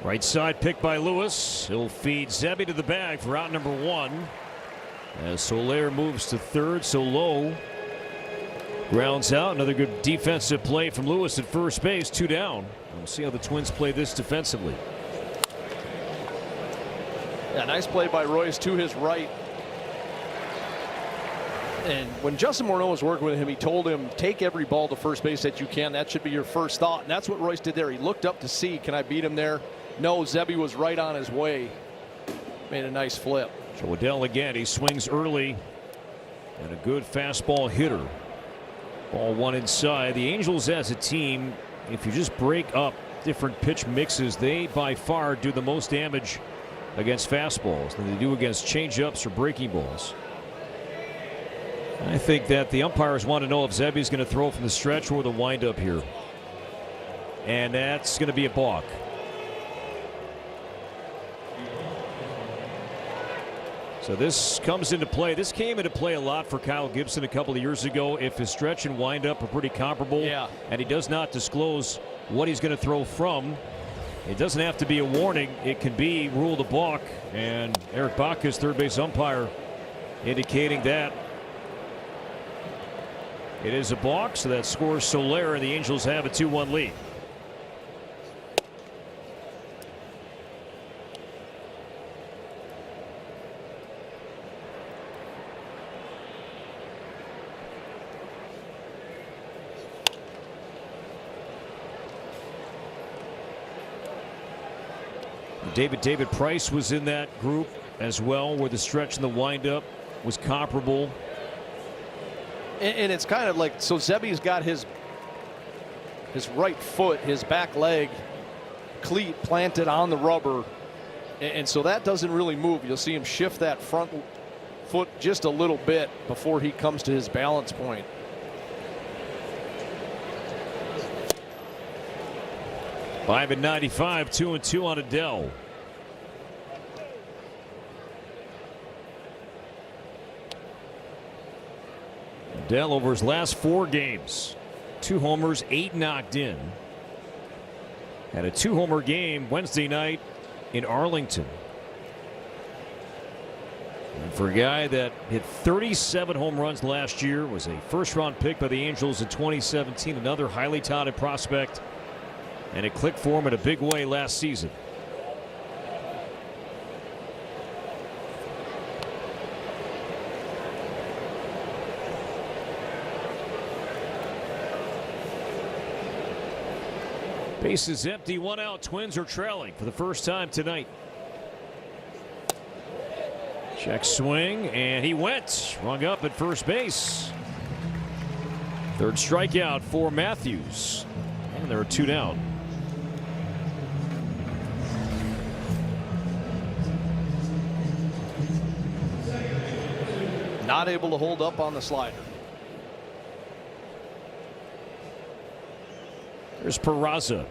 Right side pick by Lewis. He'll feed Zebby to the bag for out number 1. As Soler moves to third, so low. Grounds out. Another good defensive play from Lewis at first base. 2 down. We'll see how the Twins play this defensively. Yeah, nice play by Royce to his right. And when Justin Morneau was working with him, he told him, take every ball to first base that you can. That should be your first thought. And that's what Royce did there. He looked up to see, can I beat him there? No, Zebby was right on his way. Made a nice flip. So Waddell again, he swings early. And a good fastball hitter. Ball 1 inside. The Angels as a team, if you just break up different pitch mixes, they by far do the most damage against fastballs than they do against changeups or breaking balls. I think that the umpires want to know if Zebby's going to throw from the stretch or the windup here. And that's going to be a balk. So this comes into play. This came into play a lot for Kyle Gibson a couple of years ago. If his stretch and windup are pretty comparable, and he does not disclose what he's going to throw from, it doesn't have to be a warning. It can be ruled a balk. And Eric Bacchus, third base umpire, indicating that it is a balk. So that scores Soler, and the Angels have a 2-1 lead. David Price was in that group as well, where the stretch and the windup was comparable. And it's kind of like, so Zebby's got his right foot, his back leg cleat planted on the rubber, and so that doesn't really move. You'll see him shift that front foot just a little bit before he comes to his balance point. Five and 95, 2-2 on Adele. Adele over his last 4 games, 2 homers, 8 knocked in. Had a 2-homer game Wednesday night in Arlington. And for a guy that hit 37 home runs last year, was a first-round pick by the Angels in 2017, another highly touted prospect, and it clicked for him in a big way last season. Base is empty, 1 out. Twins are trailing for the first time tonight. Check swing, and he went. Rung up at first base. Third strikeout for Matthews. And there are 2 down. Not able to hold up on the slider. There's Peraza.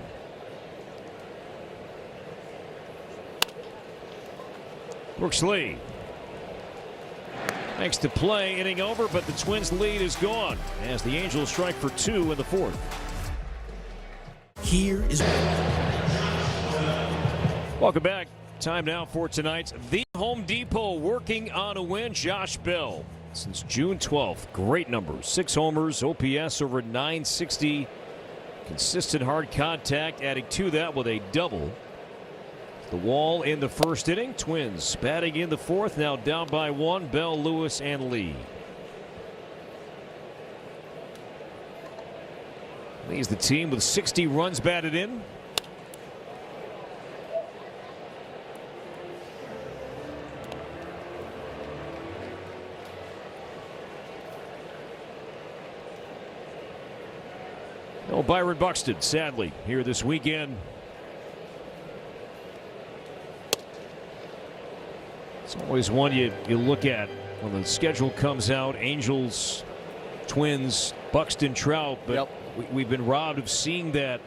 Brooks Lee makes the play, inning over, but the Twins' lead is gone as the Angels strike for 2 in the 4th. Here is welcome back. Time now for tonight's The Home Depot working on a win. Josh Bell since June 12th. Great numbers. 6 homers, OPS over 960. Consistent hard contact, adding to that with a double. The wall in the first inning. Twins batting in the 4th, now down by 1. Bell, Lewis, and Lee. Leads the team with 60 runs batted in. No Byron Buxton, sadly, here this weekend. It's always one you look at when the schedule comes out. Angels, Twins, Buxton, Trout, but we've been robbed of seeing that.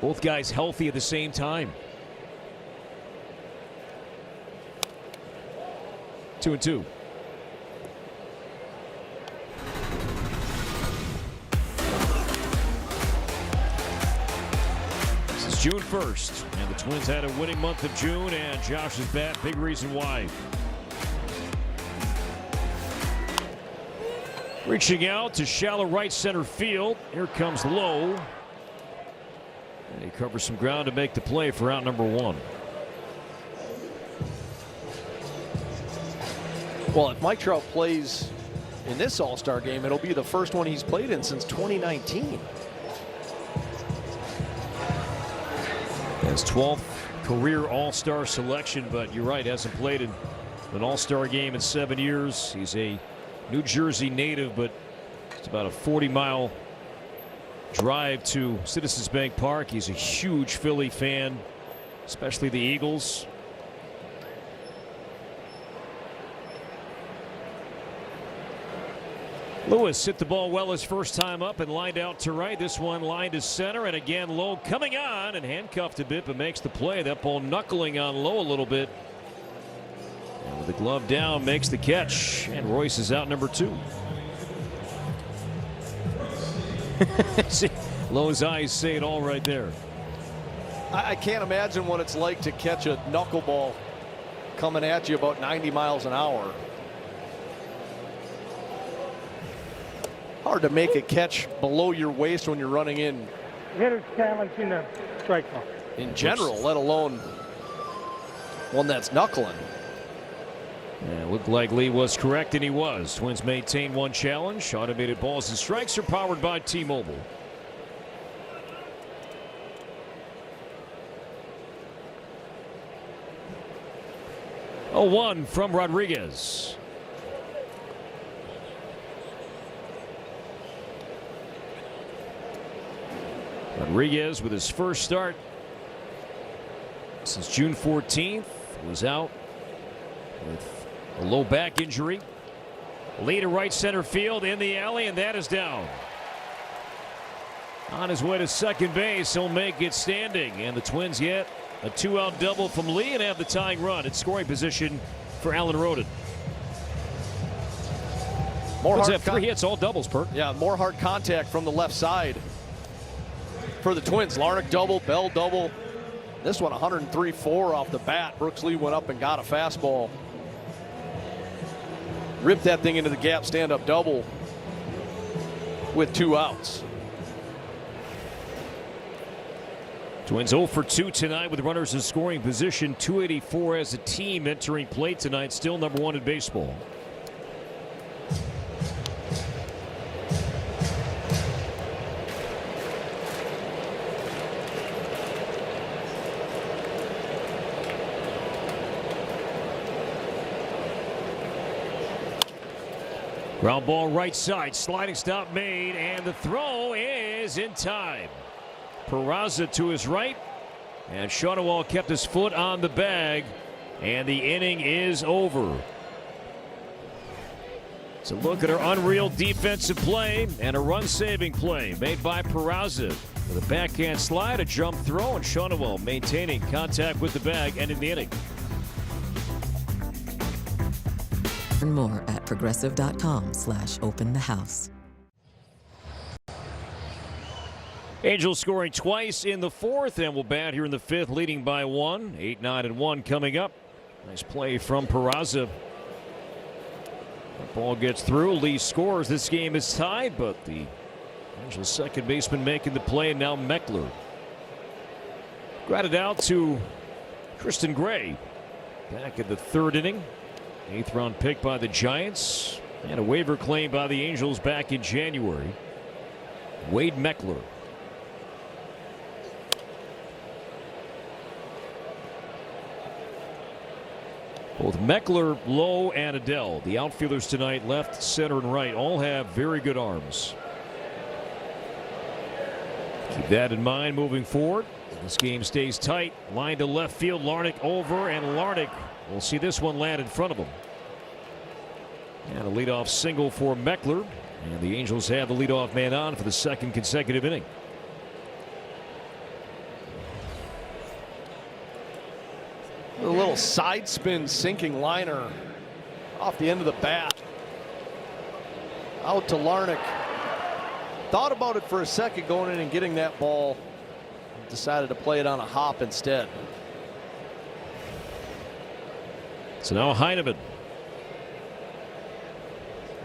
Both guys healthy at the same time. 2-2. June 1st, and the Twins had a winning month of June, and Josh's bat, big reason why. Reaching out to shallow right center field. Here comes Lowe. And he covers some ground to make the play for out number 1. Well, if Mike Trout plays in this All-Star game, it'll be the first one he's played in since 2019. His 12th career All-Star selection, but you're right, hasn't played in an All-Star game in 7 years. He's a New Jersey native, but it's about a 40-mile drive to Citizens Bank Park. He's a huge Philly fan, especially the Eagles. Lewis hit the ball well his first time up and lined out to right. This one lined to center, and again Lowe coming on and handcuffed a bit, but makes the play. That ball knuckling on Lowe a little bit. And with the glove down, makes the catch, and Royce is out number 2. See, Lowe's eyes say it all right there. I can't imagine what it's like to catch a knuckleball coming at you about 90 miles an hour. Hard to make a catch below your waist when you're running in. Hitter's challenge in the strike zone. In general, let alone one that's knuckling. Yeah, looked like Lee was correct, and he was. Twins maintain 1 challenge. Automated balls and strikes are powered by T-Mobile. A 1 from Rodriguez. Rodriguez with his first start since June 14th was out with a low back injury. Lead to right center field in the alley, and that is down. On his way to second base, he'll make it standing, and the Twins get a 2-out double from Lee and have the tying run at scoring position for Alan Roden. Twins have 3 hits, all doubles, Perk. Yeah, more hard contact from the left side for the Twins. Larnach double, Bell double. This one 103-4 off the bat. Brooks Lee went up and got a fastball. ripped that thing into the gap, stand-up double with 2 outs. Twins 0 for 2 tonight with runners in scoring position. 284 as a team entering play tonight. Still number 1 in baseball. Ground ball right side, sliding stop made, and the throw is in time. Peraza to his right, and Shonewall kept his foot on the bag, and the inning is over. So look at our unreal defensive play and a run-saving play made by Peraza with a backhand slide, a jump throw, and Shonewall maintaining contact with the bag, ending the inning. Learn more at progressive.com/openthehouse. Angels scoring twice in the 4th and will bat here in the 5th, leading by 1. 8, 9, and 1 coming up. Nice play from Peraza. The ball gets through. Lee scores. This game is tied, but the Angels second baseman making the play, and now Meckler. Grounded out to Tristan Gray. Back in the 3rd inning. 8th round pick by the Giants, and a waiver claim by the Angels back in January. Wade Meckler. Both Meckler, Lowe, and Adele, the outfielders tonight, left, center, and right, all have very good arms. Keep that in mind moving forward. This game stays tight. Line to left field. Larnach over, and Larnach will see this one land in front of him. And a leadoff single for Meckler. And the Angels have the leadoff man on for the 2nd consecutive inning. A little side spin sinking liner off the end of the bat. Out to Larnach. Thought about it for a second going in and getting that ball. Decided to play it on a hop instead. So now Heineman.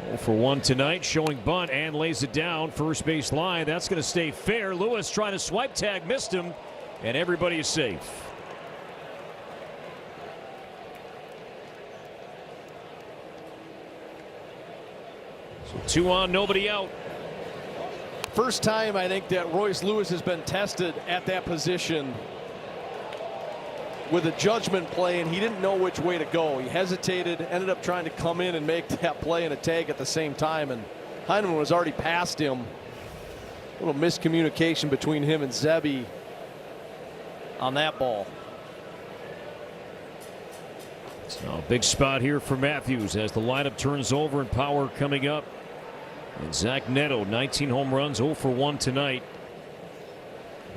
0 for 1 tonight, showing bunt and lays it down first base line. That's going to stay fair. Lewis trying to swipe tag, missed him, and everybody is safe. So 2 on, nobody out. First time I think that Royce Lewis has been tested at that position with a judgment play, and he didn't know which way to go. He hesitated, ended up trying to come in and make that play and a tag at the same time, and Heineman was already past him. A little miscommunication between him and Zebby on that ball. So a big spot here for Matthews as the lineup turns over and power coming up. And Zach Neto, 19 home runs, 0 for 1 tonight.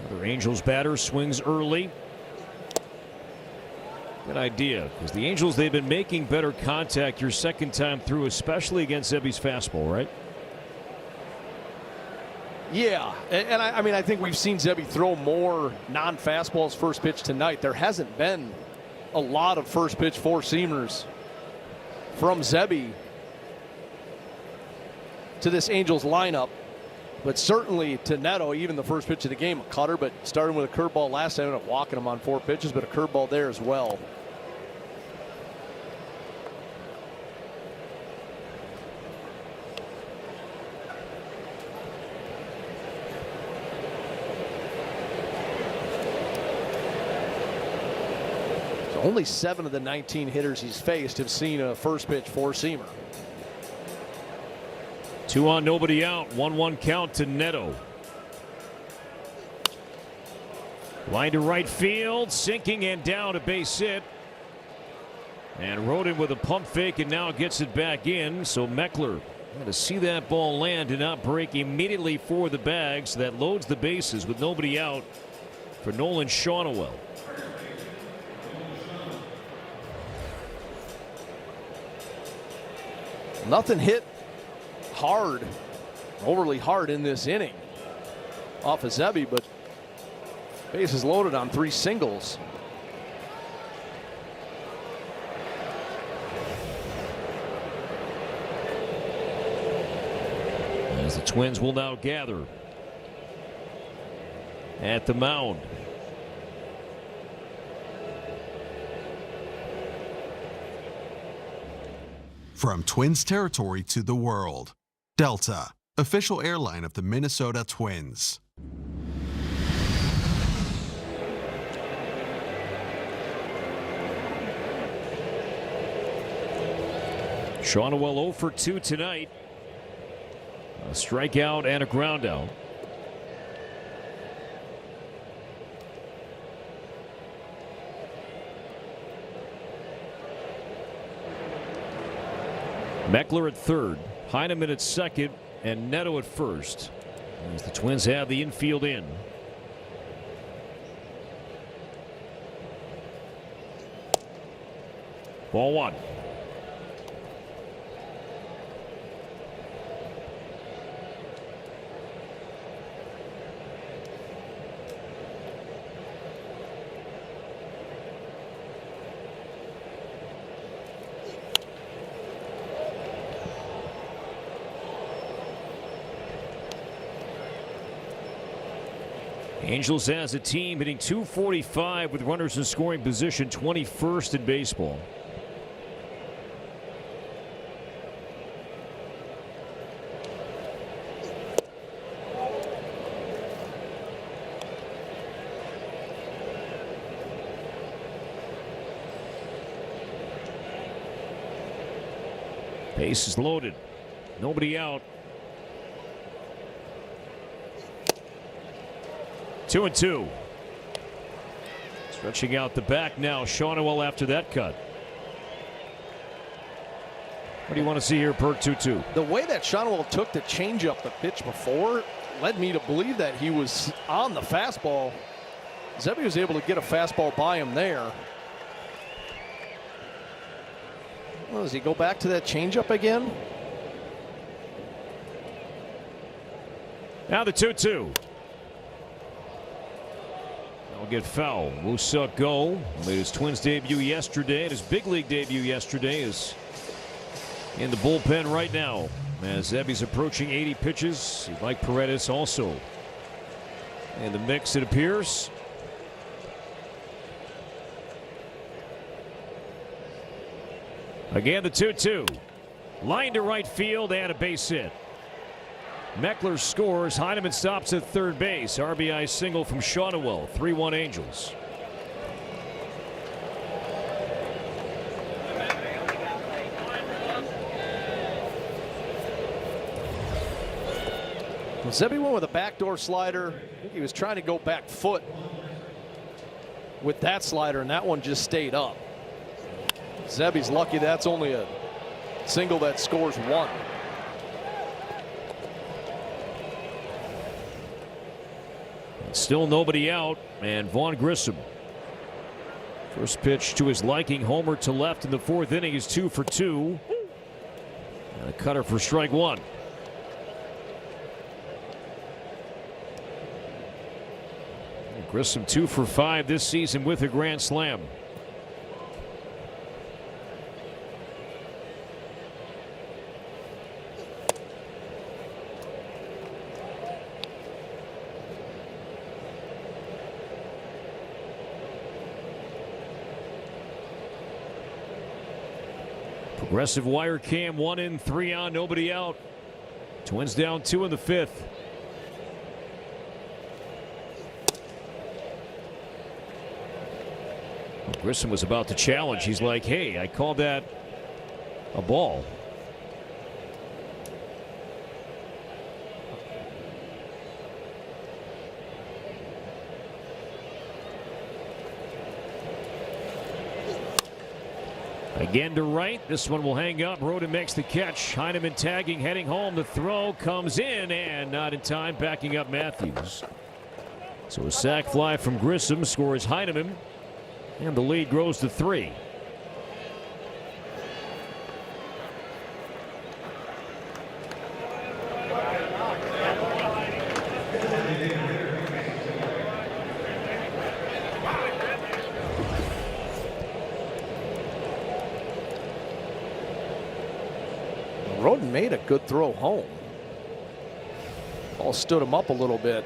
Another Angels batter swings early. Good idea, because the Angels, they've been making better contact your second time through, especially against Zebby's fastball, right? Yeah, and I mean, I think we've seen Zebby throw more non-fastballs first pitch tonight. There hasn't been a lot of first pitch four-seamers from Zebby to this Angels lineup, but certainly to Neto, even the first pitch of the game, a cutter, but starting with a curveball last time, ended up walking him on 4 pitches, but a curveball there as well. So only 7 of the 19 hitters he's faced have seen a first pitch four-seamer. 2 on, nobody out. 1-1 count to Neto. Line to right field, sinking and down, a base hit. And Rodin with a pump fake, and now gets it back in. So Meckler had to see that ball land, did not break immediately for the bag. So that loads the bases with nobody out for Nolan Shonewall. Nothing hit hard, overly hard in this inning off of Zebby, but bases loaded on 3 singles. As the Twins will now gather at the mound. From Twins territory to the world, Delta, official airline of the Minnesota Twins. Shawnuel 0 for 2 tonight. A strikeout and a ground out. Meckler at third, Heineman at second, and Neto at first. As the Twins have the infield in. Ball one. Angels as a team hitting .245 with runners in scoring position, 21st in baseball. Base is loaded. Nobody out. 2-2. Stretching out the back now. Shawnuel after that cut. What do you want to see here per 2-2? The way that Shawnuel took the changeup the pitch before led me to believe that he was on the fastball. Zebby was able to get a fastball by him there. Well, does he go back to that changeup again? Now the 2-2. Will get foul. Musa go. Made his Twins debut yesterday, and his big league debut yesterday is in the bullpen right now. As Zebby's approaching 80 pitches. Mike Paredes also in the mix, it appears. Again, the 2-2. Line to right field and a base hit. Meckler scores. Heineman stops at third base. RBI single from Shawnuel. 3-1 Angels. Zebby went with a backdoor slider. I think he was trying to go back foot with that slider, and that one just stayed up. Zebby's lucky that's only a single that scores one. Still nobody out, and Vaughn Grissom. First pitch to his liking. Homer to left in the fourth inning is 2 for 2. And a cutter for strike one. Grissom 2 for 5 this season with a grand slam. Progressive wire cam, 1 in, 3 on, nobody out. Twins down 2 in the 5th. Grissom was about to challenge. He's like, hey, I called that a ball. Again to right. This one will hang up. Roden makes the catch. Heineman tagging, heading home. The throw comes in and not in time, backing up Matthews. So a sac fly from Grissom scores Heineman, and the lead grows to 3. Roden made a good throw home. Ball stood him up a little bit.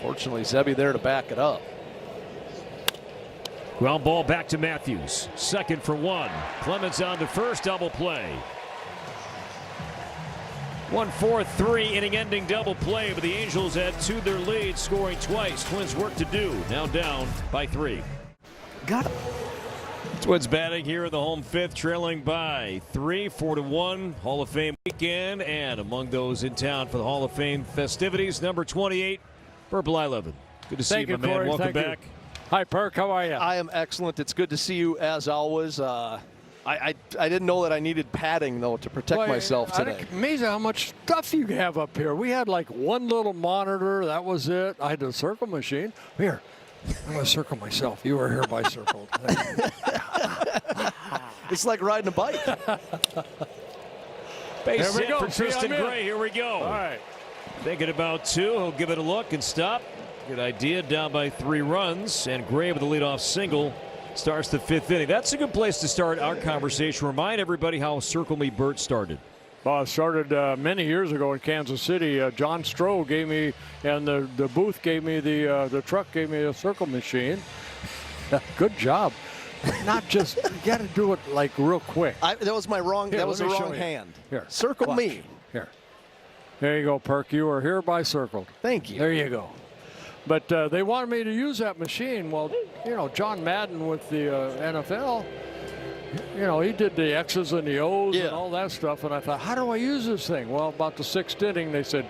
Fortunately, Zebby there to back it up. Ground ball back to Matthews. Second for one. Clemens on to first, double play. 1-4-3 inning-ending double play, but the Angels add to their lead, scoring twice. Twins work to do. Now down by 3. Got it. Twins batting here in the home fifth, trailing by 3, 4-1. Hall of Fame weekend, and among those in town for the Hall of Fame festivities, number 28, Bert Blyleven. Good to see you, my man. Corey. Welcome Thank back. you. Hi, Perk. How are you? I am excellent. It's good to see you as always. I didn't know that I needed padding, though, to protect myself today. Amazing how much stuff you have up here. We had like one little monitor. That was it. I had a circle machine. Here, I'm going to circle myself. You were hereby circled. It's like riding a bike. Base Here we hit go. for See, Tristan I'm in. Gray. Here we go. All right. Thinking about 2. He'll give it a look and stop. Good idea. Down by 3 runs. And Gray with the leadoff single starts the 5th inning. That's a good place to start our conversation. Remind everybody how Circle Me Bert started. Well, it started many years ago in Kansas City. John Stroh gave me, and the booth gave me, the truck gave me a circle machine. Good job. Not just, you got to do it like real quick. That was my wrong. Here, that was the let me show wrong you. hand. Here, Circle watch. me. Here. There you go, Perk. You are hereby circled. Thank you. There you go. But they wanted me to use that machine. Well, you know, John Madden with the NFL, you know, he did the X's and the O's and all that stuff. And I thought, how do I use this thing? Well, about the 6th inning, they said,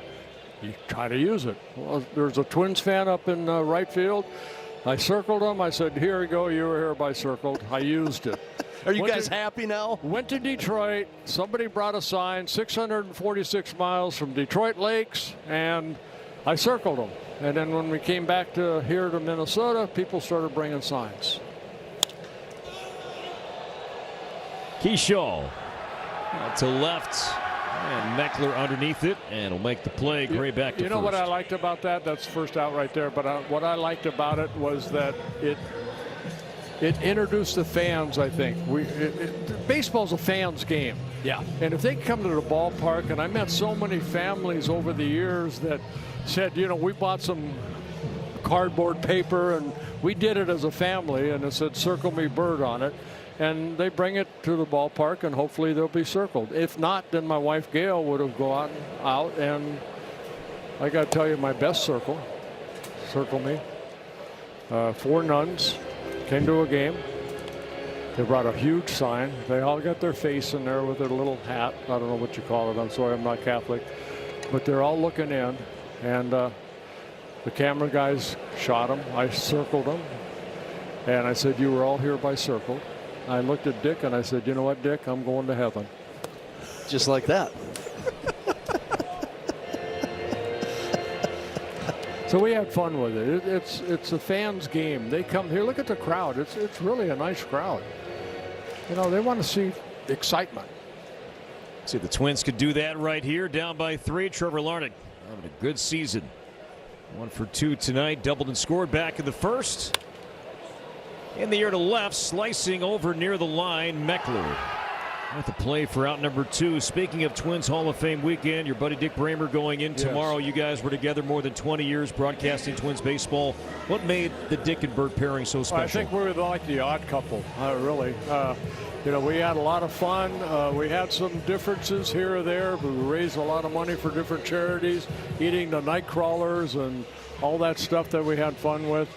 you try to use it. Well, there's a Twins fan up in right field. I circled him. I said, here we go. You were hereby circled. I used it. Are you guys happy now? Went to Detroit. Somebody brought a sign, 646 miles from Detroit Lakes, and I circled them. And then when we came back to here to Minnesota, people started bringing signs. Keyshaw to left, and Meckler underneath it, and will make the play. Gray back to You know first. what I liked about that? That's first out right there. But what I liked about it was that it introduced the fans, I think. Baseball's a fans game. Yeah. And if they come to the ballpark, and I met so many families over the years that said, you know, we bought some cardboard paper and we did it as a family, and it said Circle Me Bird on it. And they bring it to the ballpark, and hopefully they'll be circled. If not, then my wife Gail would have gone out, and I got to tell you, my best circle, Circle Me. 4 nuns came to a game. They brought a huge sign. They all got their face in there with their little hat. I don't know what you call it. I'm sorry, I'm not Catholic. But they're all looking in, and the camera guys shot them. I circled them, and I said, you were all hereby circled. I looked at Dick and I said, you know what, Dick, I'm going to heaven. Just like that. So we had fun with it. It's a fans' game. They come here. Look at the crowd. It's really a nice crowd. You know, they want to see excitement. See, the Twins could do that right here. Down by 3. Trevor Larnach having a good season. 1 for 2 tonight. Doubled and scored back in the first. In the air to left, slicing over near the line, Meckler. With the play for out number 2. Speaking of Twins Hall of Fame weekend, your buddy Dick Bramer going in tomorrow. You guys were together more than 20 years broadcasting Twins baseball. What made the Dick and Bert pairing so special? I think we were like the odd couple, really. You know, we had a lot of fun. We had some differences here or there, but we raised a lot of money for different charities, eating the night crawlers and all that stuff that we had fun with.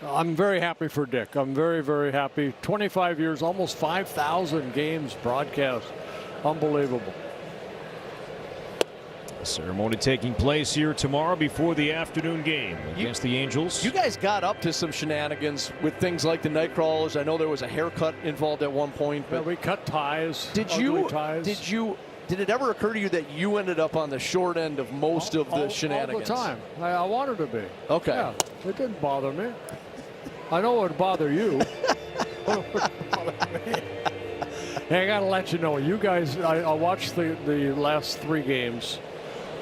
I'm very happy for Dick. I'm very, very happy. 25 years, almost 5,000 games broadcast. Unbelievable. A ceremony taking place here tomorrow before the afternoon game against the Angels. You guys got up to some shenanigans with things like the night crawlers. I know there was a haircut involved at one point. But we cut ties. Did it ever occur to you that you ended up on the short end of most of the shenanigans? All the time. I wanted to be. Okay. Yeah, it didn't bother me. I know it would bother you. Hey, I got to let you know, you guys, I watched the last 3 games.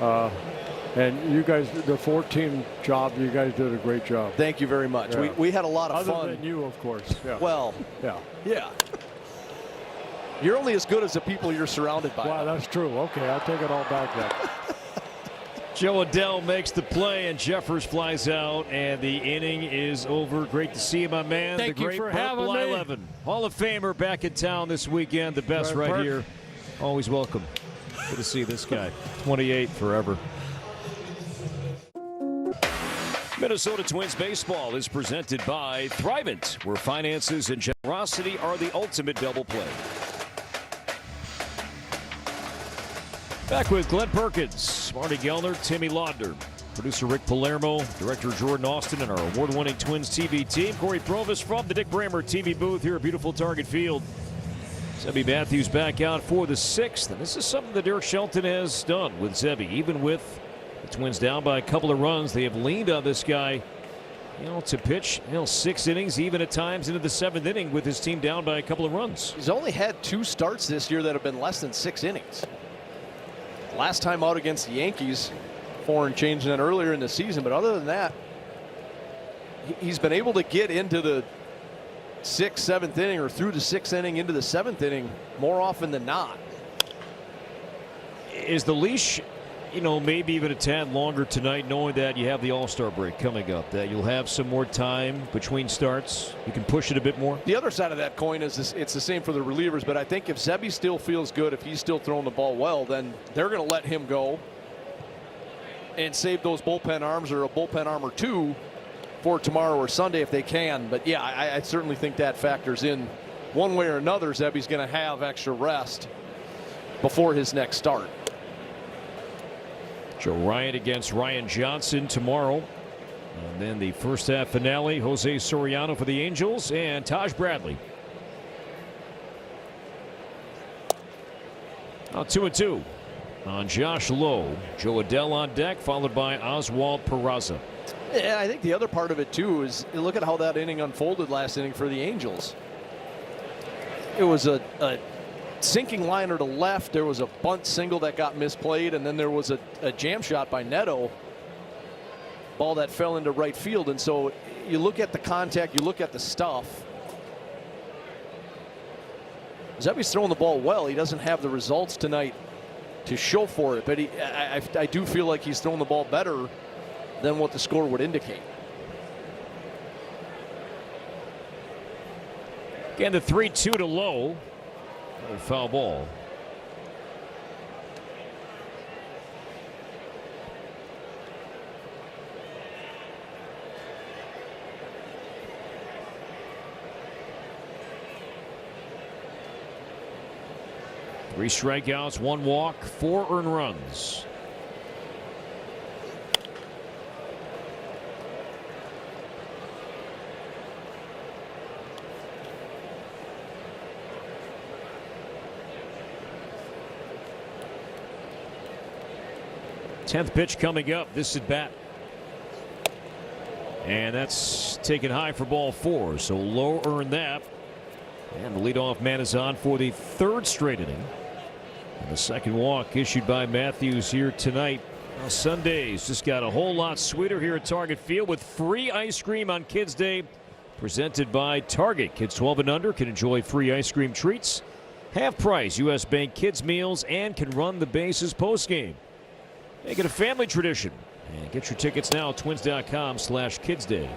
And you guys, the 14 job, you guys did a great job. Thank you very much. Yeah. We had a lot of fun. Other than you, of course. Yeah. Well, yeah. yeah. You're only as good as the people you're surrounded by. Wow, that's true. Okay, I'll take it all back then. Joe Adell makes the play, and Jeffers flies out, and the inning is over. Great to see you, my man. Thank the you great for Purple having me. 11. Hall of Famer back in town this weekend. The best right here. Always welcome. Good to see this guy. 28 forever. Minnesota Twins baseball is presented by Thrivent, where finances and generosity are the ultimate double play. Back with Glenn Perkins, Marty Gellner, Timmy Launder, producer Rick Palermo, director Jordan Austin, and our award-winning Twins TV team. Corey Provis from the Dick Bramer TV booth here at beautiful Target Field. Zebby Matthews back out for the 6th, and this is something that Derek Shelton has done with Zebby. Even with the Twins down by a couple of runs, they have leaned on this guy, to pitch, 6 innings, even at times into the 7th inning with his team down by a couple of runs. He's only had 2 starts this year that have been less than 6 innings. Last time out against the Yankees, 4 and change than earlier in the season, but other than that, he's been able to get into the 6th, 7th inning or through the 6th inning into the 7th inning more often than not. Is the leash, maybe even a tad longer tonight, knowing that you have the All-Star break coming up, that you'll have some more time between starts? You can push it a bit more? The other side of that coin is it's the same for the relievers, but I think if Zebby still feels good, if he's still throwing the ball well, then they're going to let him go and save those bullpen arms or a bullpen arm or 2 for tomorrow or Sunday if they can. But yeah, I certainly think that factors in one way or another. Zebby's going to have extra rest before his next start. Joe Ryan against Ryan Johnson tomorrow. And then the first half finale, Jose Soriano for the Angels and Taj Bradley. Now 2-2 on Josh Lowe. Joe Adell on deck, followed by Oswald Peraza. Yeah, I think the other part of it too is look at how that inning unfolded last inning for the Angels. It was a sinking liner to left. There was a bunt single that got misplayed, and then there was a jam shot by Neto. Ball that fell into right field. And so you look at the contact, you look at the stuff. Zebby's throwing the ball well. He doesn't have the results tonight to show for it, but I do feel like he's throwing the ball better than what the score would indicate. Again, the 3-2 to Lowe. A foul ball. Three strikeouts, 1 walk, 4 earned runs. Tenth pitch coming up. This at bat. And that's taken high for ball 4. So Lowe earned that. And the leadoff man is on for the 3rd straight inning. And the second walk issued by Matthews here tonight. Well, Sundays just got a whole lot sweeter here at Target Field with free ice cream on Kids Day. Presented by Target. Kids 12 and under can enjoy free ice cream treats. Half price U.S. Bank kids meals and can run the bases postgame. Make it a family tradition. And get your tickets now at twins.com/kidsday.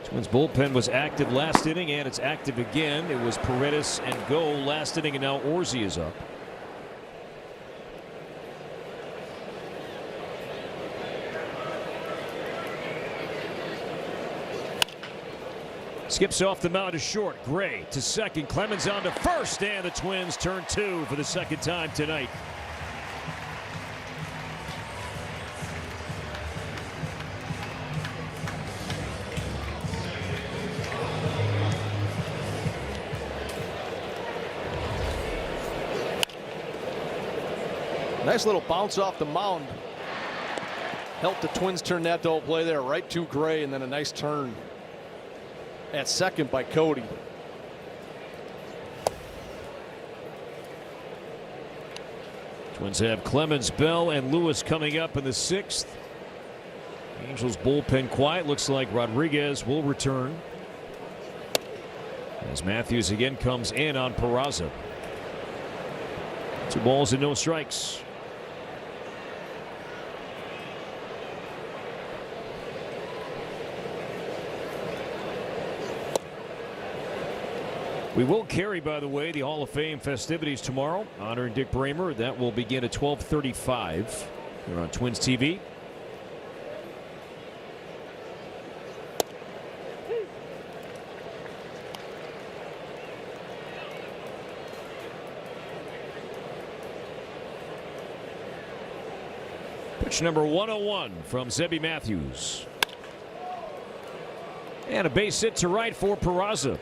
Twins bullpen was active last inning, and it's active again. It was Paredes and Go last inning, and now Orsi is up. Skips off the mound to short. Gray to second. Clemens on to first, and the Twins turn 2 for the 2nd time tonight. Nice little bounce off the mound. Helped the Twins turn that double play there right to Gray, and then a nice turn at second by Cody. Twins have Clemens, Bell, and Lewis coming up in the 6th. Angels bullpen quiet. Looks like Rodriguez will return. as Matthews again comes in on Peraza. 2 balls and no strikes. We will carry, by the way, the Hall of Fame festivities tomorrow, honoring Dick Bramer. That will begin at 12:35 here on Twins TV. Pitch number 101 from Zebby Matthews. And a base hit to right for Peraza.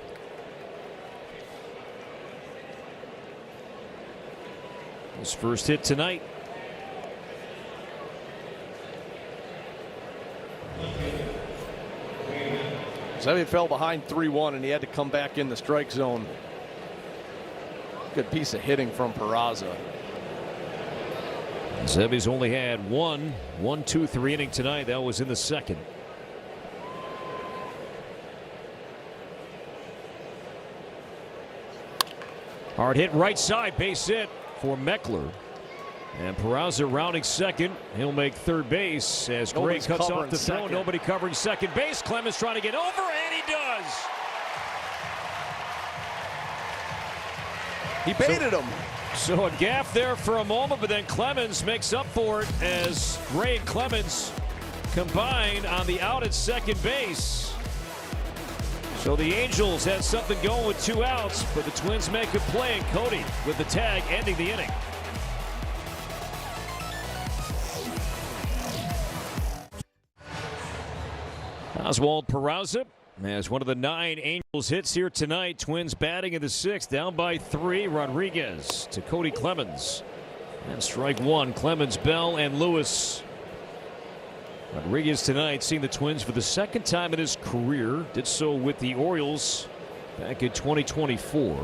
His first hit tonight. Zebby fell behind 3-1 and he had to come back in the strike zone. Good piece of hitting from Peraza. Zebby's only had 1-2-3 inning tonight. That was in the second. Hard hit right side, base hit for Meckler. And Peraza rounding second. He'll make third base as Gray cuts off the throw. Nobody covering second base. Clemens trying to get over, and he does. He baited him. So a gaff there for a moment, but then Clemens makes up for it as Gray and Clemens combine on the out at second base. So the Angels had something going with 2 outs, but the Twins make a play, and Cody with the tag ending the inning. Oswald Peraza has one of the 9 Angels hits here tonight. Twins batting in the 6th, down by 3. Rodriguez to Cody Clemens. And strike 1. Clemens, Bell, and Lewis. Rodriguez tonight seeing the Twins for the 2nd time in his career. Did so with the Orioles back in 2024.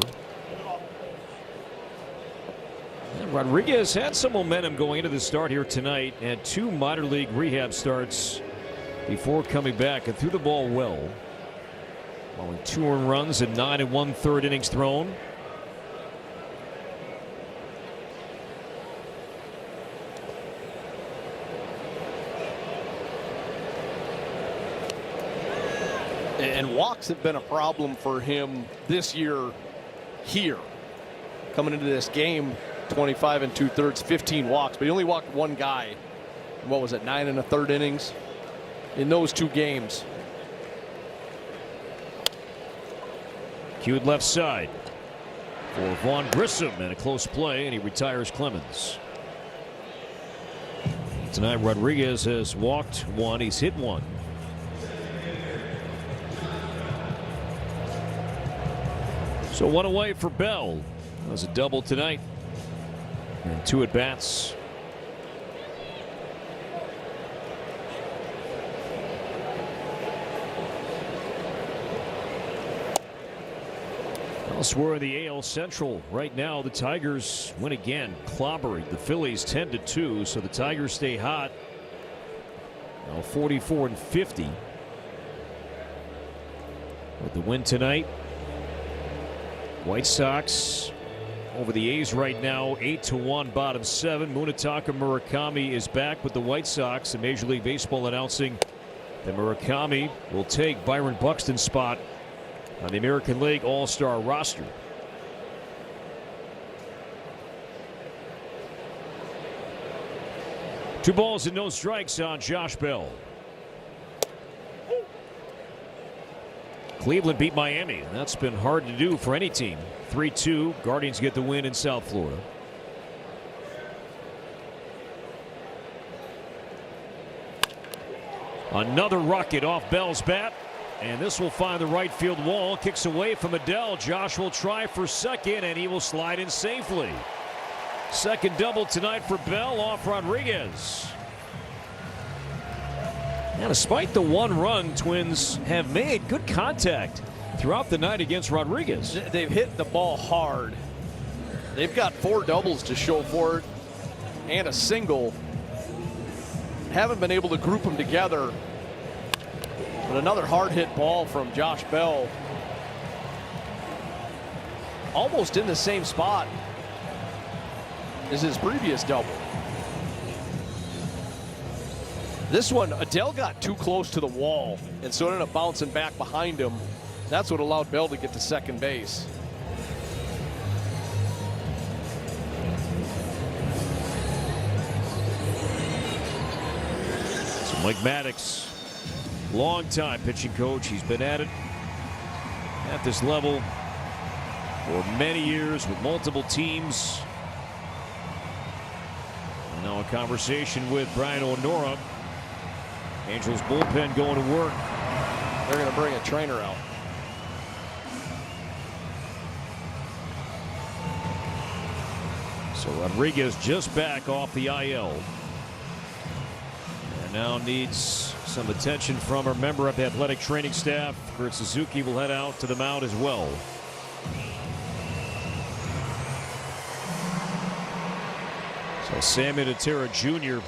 And Rodriguez had some momentum going into the start here tonight. Had 2 minor league rehab starts before coming back and threw the ball well. Following 2 earned runs and 9 1/3 innings thrown. And walks have been a problem for him this year here. Coming into this game, 25 2/3, 15 walks, but he only walked 1 guy. What was it, 9 1/3 innings in those 2 games. Cued left side for Vaughn Grissom, and a close play, and he retires Clemens. Tonight Rodriguez has walked 1, he's hit 1. So 1 away for Bell. That was a double tonight, and 2 at bats. Elsewhere in the AL Central right now, the Tigers win again, clobbering the Phillies 10-2. So the Tigers stay hot. Now 44-50 with the win tonight. White Sox over the A's right now, 8-1, bottom 7. Munetaka Murakami is back with the White Sox, and Major League Baseball announcing that Murakami will take Byron Buxton's spot on the American League All-Star roster. Two balls and no strikes on Josh Bell. Cleveland beat Miami, and that's been hard to do for any team. 3-2. Guardians get the win in South Florida. Another rocket off Bell's bat, and this will find the right field wall. Kicks away from Adele. Josh will try for second, and he will slide in safely. Second double tonight for Bell off Rodriguez. Now, despite the 1 run, Twins have made good contact throughout the night against Rodriguez. They've hit the ball hard. They've got 4 doubles to show for it and a single. Haven't been able to group them together. But another hard hit ball from Josh Bell. almost in the same spot as his previous double. This one, Adele got too close to the wall, and so it ended up bouncing back behind him. That's what allowed Bell to get to second base. So Mike Maddox, long-time pitching coach. He's been at it at this level for many years with multiple teams. And now a conversation with Brian O'Nora. Angels bullpen going to work. They're going to bring a trainer out. So Rodriguez just back off the IL. And now needs some attention from a member of the athletic training staff. Kurt Suzuki will head out to the mound as well. So Sammy Natera Jr.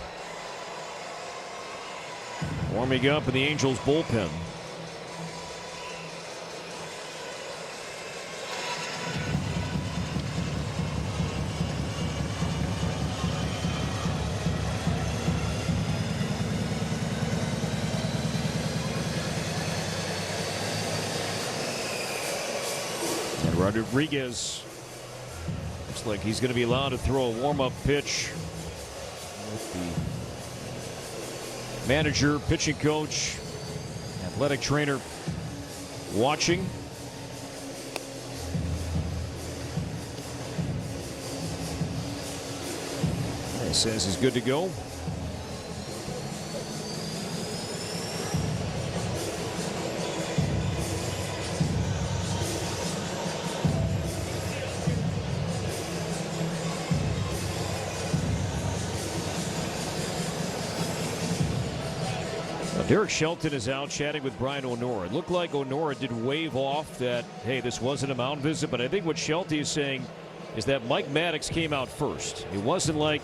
warming up in the Angels bullpen. And Rodriguez looks like he's going to be allowed to throw a warm-up pitch with the manager, pitching coach, athletic trainer watching. He says he's good to go. Derek Shelton is out chatting with Brian O'Nora. It looked like O'Nora did wave off that, hey, this wasn't a mound visit, but I think what Shelton is saying is that Mike Maddox came out first. It wasn't like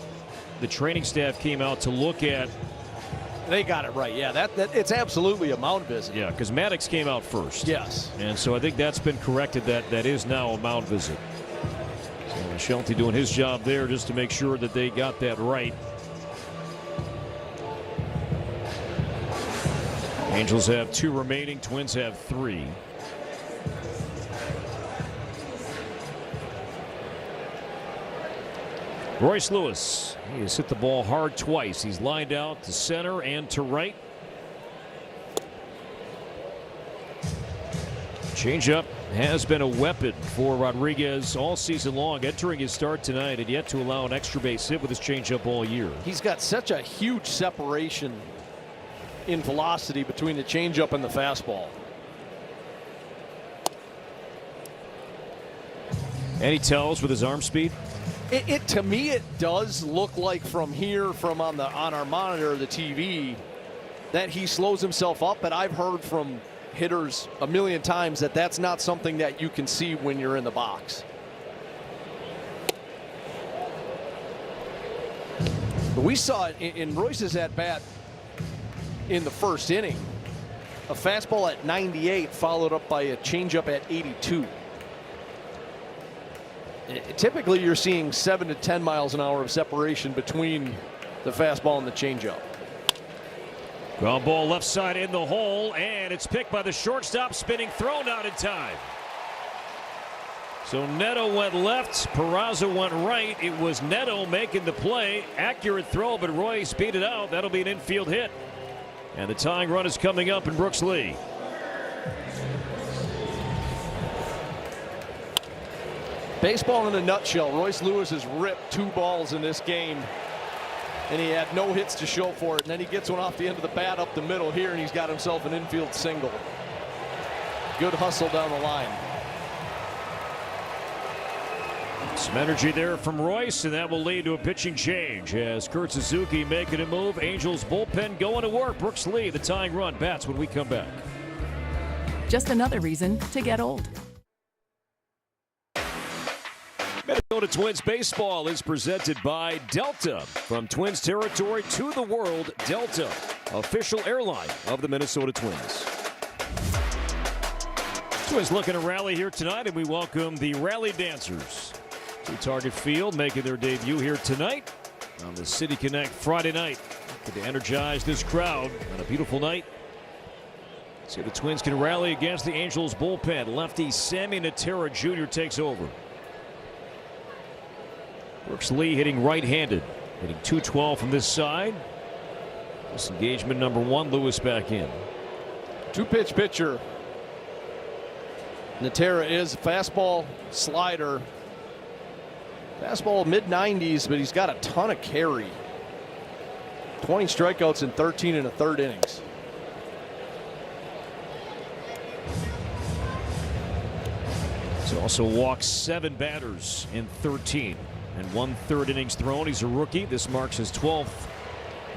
the training staff came out to look at. They got it right. Yeah, that it's absolutely a mound visit. Yeah, because Maddox came out first. Yes. And so I think that's been corrected. That is now a mound visit. So Shelton doing his job there just to make sure that they got that right. Angels have 2 remaining. Twins have 3. Royce Lewis, he has hit the ball hard twice. He's lined out to center and to right. Changeup has been a weapon for Rodriguez all season long, entering his start tonight and yet to allow an extra base hit with his changeup all year. He's got such a huge separation in velocity between the changeup and the fastball. And he tells with his arm speed. It to me it does look like from here, from on our monitor, the TV, that he slows himself up. But I've heard from hitters a million times that that's not something that you can see when you're in the box. But we saw it in Royce's at bat in the first inning. A fastball at 98 followed up by a changeup at 82. Typically you're seeing 7 to 10 miles an hour of separation between the fastball and the changeup. Ground ball left side in the hole, and it's picked by the shortstop, spinning throw, not in time. So Neto went left, Peraza went right. It was Neto making the play. Accurate throw, but Royce beat it out. That'll be an infield hit. And the tying run is coming up in Brooks Lee. Baseball in a nutshell. Royce Lewis has ripped 2 balls in this game, and he had no hits to show for it. And then he gets one off the end of the bat up the middle here, and he's got himself an infield single. Good hustle down the line. Some energy there from Royce, and that will lead to a pitching change as Kurt Suzuki making a move. Angels bullpen going to work. Brooks Lee, the tying run, bats when we come back. Just another reason to get old. Minnesota Twins baseball is presented by Delta. From Twins territory to the world, Delta, official airline of the Minnesota Twins. Twins looking to rally here tonight, and we welcome the Rally Dancers to Target Field, making their debut here tonight on the City Connect Friday night. Looking to energize this crowd on a beautiful night. See if the Twins can rally against the Angels bullpen. Lefty Sammy Natera Jr. takes over. Brooks Lee hitting right-handed, hitting .212 from this side. This engagement number 1. Lewis back in. Two-pitch pitcher. Natera is fastball, slider. Fastball mid-90s, but he's got a ton of carry. 20 strikeouts in 13 1/3 innings. He's also walked 7 batters in 13 and 1/3 innings thrown. He's a rookie. This marks his 12th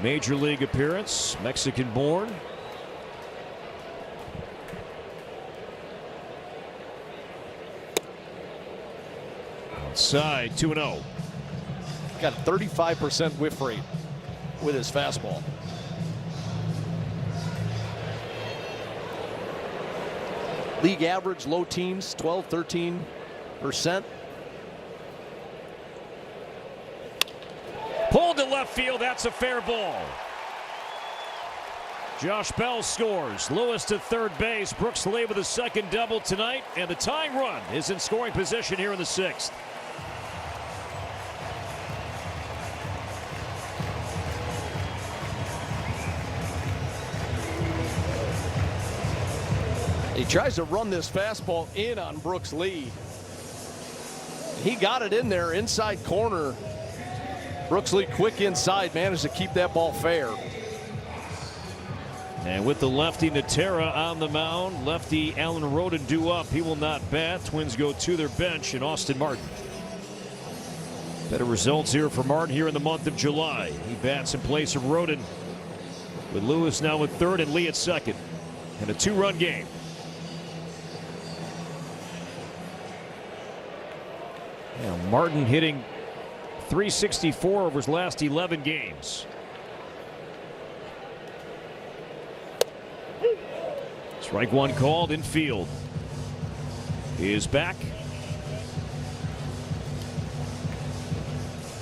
major league appearance. Mexican-born. Outside, 2-0. Got a 35% whiff rate with his fastball. League average, low teens, 12-13%. Pulled to left field. That's a fair ball. Josh Bell scores. Lewis to third base. Brooks Lee with a second double tonight. And the tying run is in scoring position here in the 6th. He tries to run this fastball in on Brooks Lee. He got it in there, inside corner. Brooks Lee quick inside, managed to keep that ball fair. And with the lefty Natera on the mound, lefty Alan Roden due up. He will not bat. Twins go to their bench in Austin Martin. Better results here for Martin here in the month of July. He bats in place of Roden, with Lewis now at third and Lee at second. And a 2-run game. Now Martin hitting .364 over his last 11 games. Strike 1 called in field. He is back.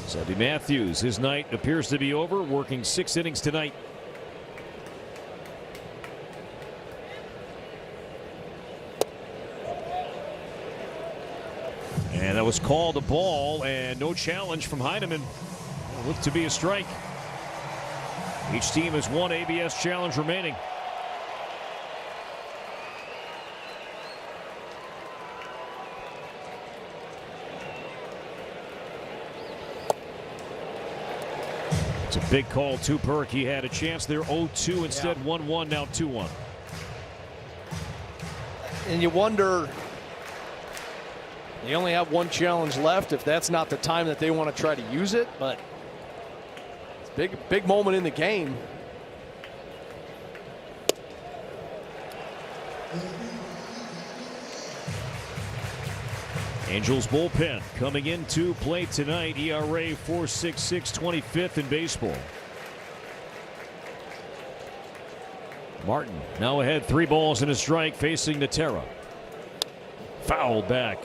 Sebby Matthews, his night appears to be over, working 6 innings tonight. And that was called a ball, and no challenge from Heineman. Looked to be a strike. Each team has 1 ABS challenge remaining. It's a big call to Perk. He had a chance there, 0-2 instead, 1-1, now 2-1. And you wonder, they only have 1 challenge left, if that's not the time that they want to try to use it, but it's a big moment in the game. Angels bullpen coming into play tonight. ERA 4.66, 25th in baseball. Martin now ahead, 3 balls and a strike, facing Natera. Fouled back.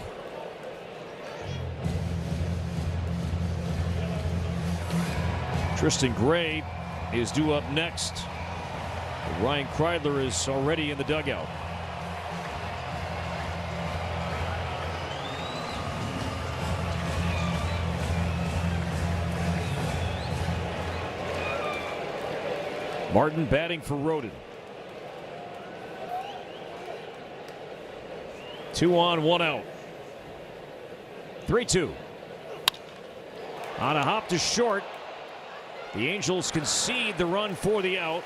Tristan Gray is due up next. Ryan Kreidler is already in the dugout. Martin batting for Roden. 2 on, 1 out. 3-2. On a hop to short. The Angels concede the run for the out.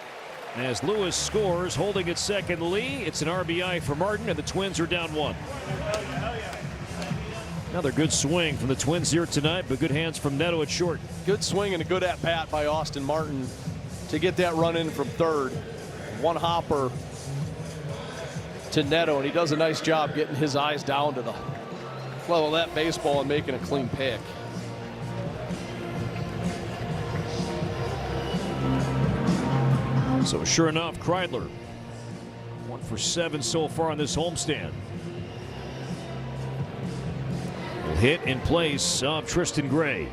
As Lewis scores, holding at second Lee. It's an RBI for Martin, and the Twins are down 1. Another good swing from the Twins here tonight, but good hands from Neto at short. Good swing and a good at-bat by Austin Martin to get that run in from third. 1 hopper to Neto, and he does a nice job getting his eyes down to the level of that baseball and making a clean pick. So sure enough, Kreidler 1 for 7 so far on this homestand. hit in place of Tristan Gray.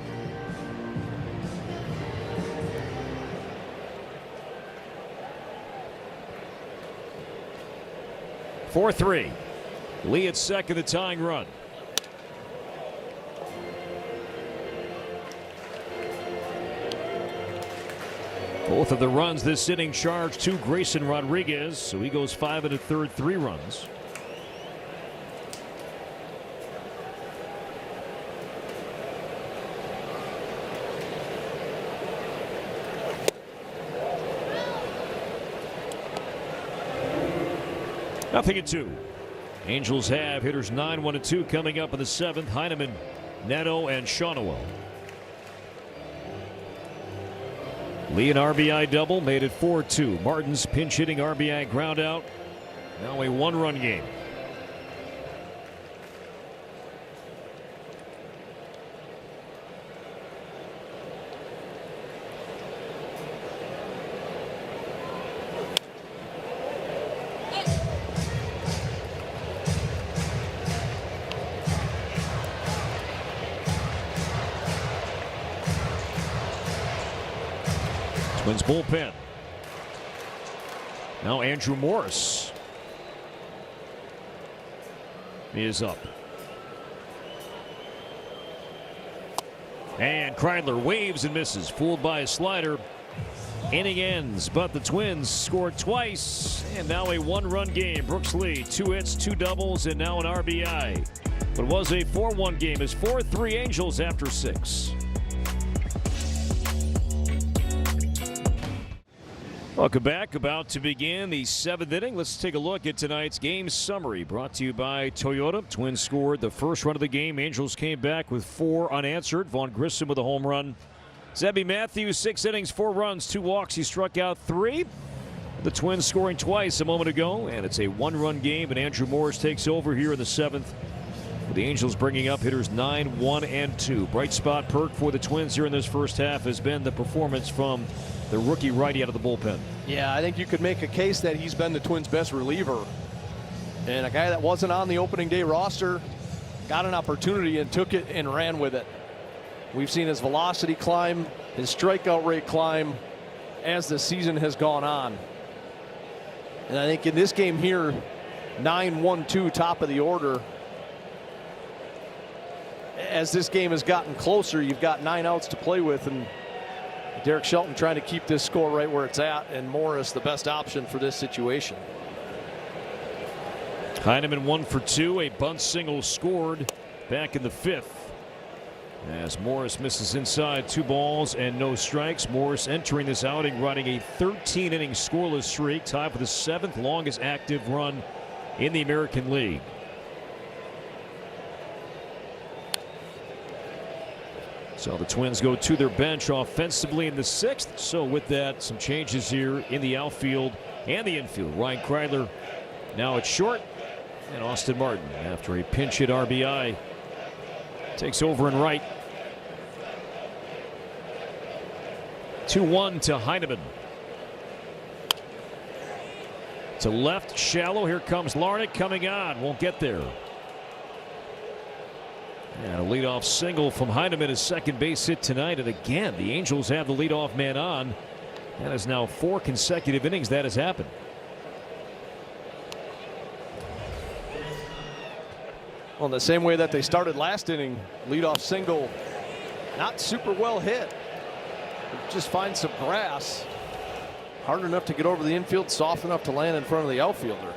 Four 3. Lee at second, the tying run. Both of the runs this inning charged to Grayson Rodriguez, so he goes 5 1/3, 3 runs. Nothing at 2. Angels have hitters 9, 1 and 2 coming up in the 7th. Heineman, Neto, and Shawnuel. Lee an RBI double made it 4-2. Martin's pinch hitting RBI ground out. Now a 1-run game. Twins bullpen. Now Andrew Morris is up. And Kreidler waves and misses. Fooled by a slider. Inning ends, but the Twins scored twice. And now a 1-run game. Brooks Lee, 2 hits, 2 doubles, and now an RBI. But it was a 4-1 game. It's 4-3 Angels after 6. Welcome back. About to begin the 7th inning. Let's take a look at tonight's game summary brought to you by Toyota. Twins scored the first run of the game. Angels came back with 4 unanswered. Vaughn Grissom with a home run. Zebby Matthews, 6 innings, 4 runs, 2 walks. He struck out 3. The Twins scoring twice a moment ago, and it's a 1-run game, and Andrew Morris takes over here in the 7th. With the Angels bringing up hitters 9, 1, and 2. Bright spot perk for the Twins here in this first half has been the performance from the rookie righty out of the bullpen. Yeah, I think you could make a case that he's been the Twins' best reliever. And a guy that wasn't on the opening day roster got an opportunity and took it and ran with it. We've seen his velocity climb, his strikeout rate climb as the season has gone on. And I think in this game here, 9-1-2, top of the order. As this game has gotten closer, you've got 9 outs to play with, and Derek Shelton trying to keep this score right where it's at, and Morris the best option for this situation. Heineman 1 for 2, a bunt single scored back in the 5th. As Morris misses inside, 2 balls and no strikes. Morris entering this outing riding a 13-inning scoreless streak, tied for the 7th longest active run in the American League. So the Twins go to their bench offensively in the 6th. So with that, some changes here in the outfield and the infield. Ryan Kreidler now at short, and Austin Martin, after a pinch hit RBI, takes over in right. 2-1 to Heineman. To left, shallow. Here comes Larnach coming on. Won't get there. And a leadoff single from Heineman, his second base hit tonight. And again, the Angels have the leadoff man on. That is now 4 consecutive innings that has happened. Well, the same way that they started last inning, leadoff single, not super well hit. Just find some grass. Hard enough to get over the infield, soft enough to land in front of the outfielder.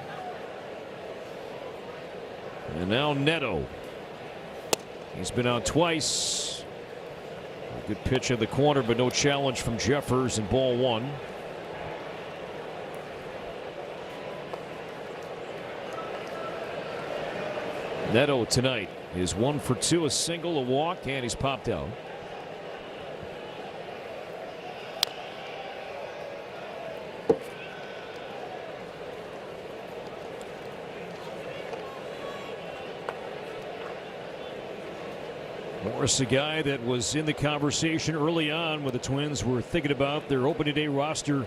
And now Neto. He's been out twice. A good pitch in the corner, but no challenge from Jeffers in ball 1. Neto tonight is 1 for 2, a single, a walk, and he's popped out. Morris, a guy that was in the conversation early on when the Twins were thinking about their opening day roster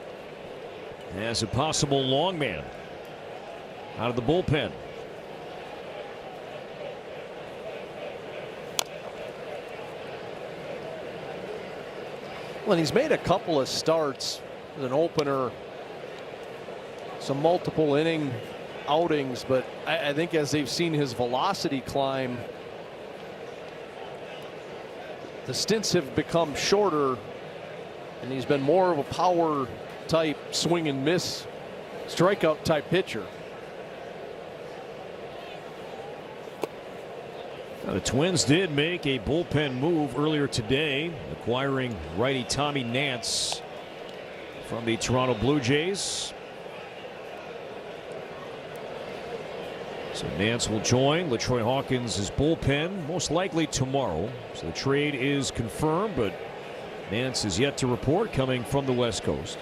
as a possible long man out of the bullpen. Well, and he's made a couple of starts as an opener, some multiple inning outings, but I think as they've seen his velocity climb, the stints have become shorter, and he's been more of a power type swing and miss strikeout type pitcher. Now, the Twins did make a bullpen move earlier today, acquiring righty Tommy Nance from the Toronto Blue Jays. So Nance will join LaTroy Hawkins' bullpen most likely tomorrow. So the trade is confirmed, but Nance is yet to report, coming from the West Coast.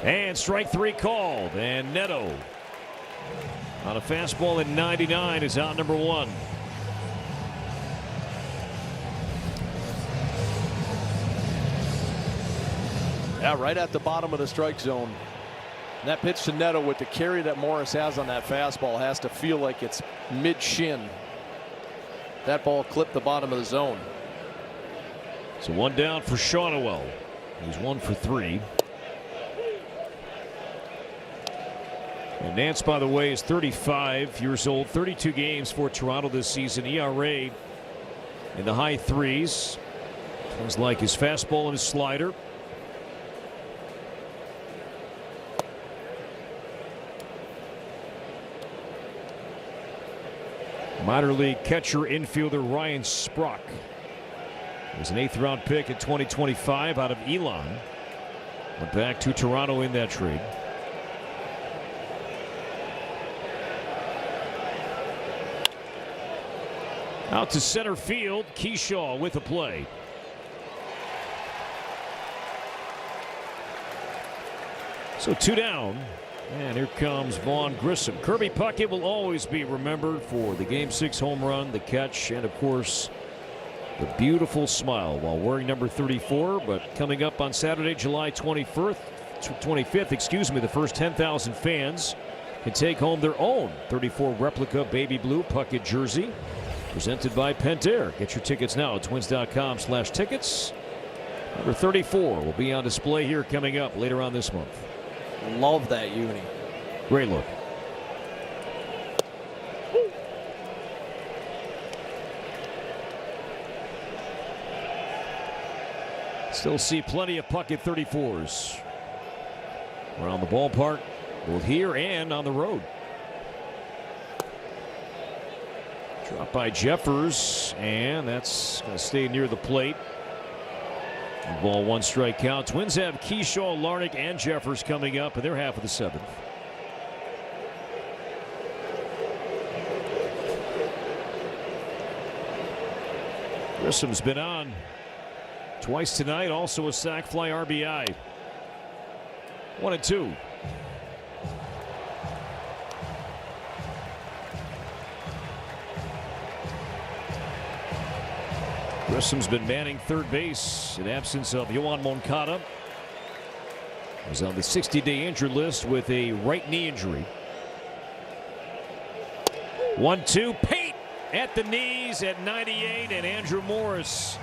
And strike 3 called, and Neto on a fastball at 99 is out number 1. Yeah, right at the bottom of the strike zone. And that pitch to Neto with the carry that Morris has on that fastball has to feel like it's mid-shin. That ball clipped the bottom of the zone. So 1 down for Shawnoel. He's 1 for 3. And Nance, by the way, is 35 years old, 32 games for Toronto this season. ERA in the high 3s. Things like his fastball and his slider. Minor league catcher infielder Ryan Sprock was an 8th round pick in 2025 out of Elon. Went back to Toronto in that trade. Out to center field, Keyshaw with a play. So 2 down. And here comes Vaughn Grissom. Kirby Puckett will always be remembered for the Game 6 home run, the catch, and of course the beautiful smile while wearing number 34. But coming up on Saturday, July 25th, the first 10,000 fans can take home their own 34 replica baby blue Puckett jersey, presented by Pentair. Get your tickets now at twins.com/tickets. Number 34 will be on display here coming up later on this month. Love that uni. Great look. Still see plenty of Puckett 34s around the ballpark, both here and on the road. Drop by Jeffers, and that's going to stay near the plate. Ball 1 strike count. Twins have Keyshaw, Larnach, and Jeffers coming up in their half of the 7th. Grissom's been on twice tonight, also a sac fly RBI. 1-2. Grissom's been manning third base in absence of Yoan Moncada. He's on the 60-day injured list with a right knee injury. 1-2. Pate at the knees at 98, and Andrew Morris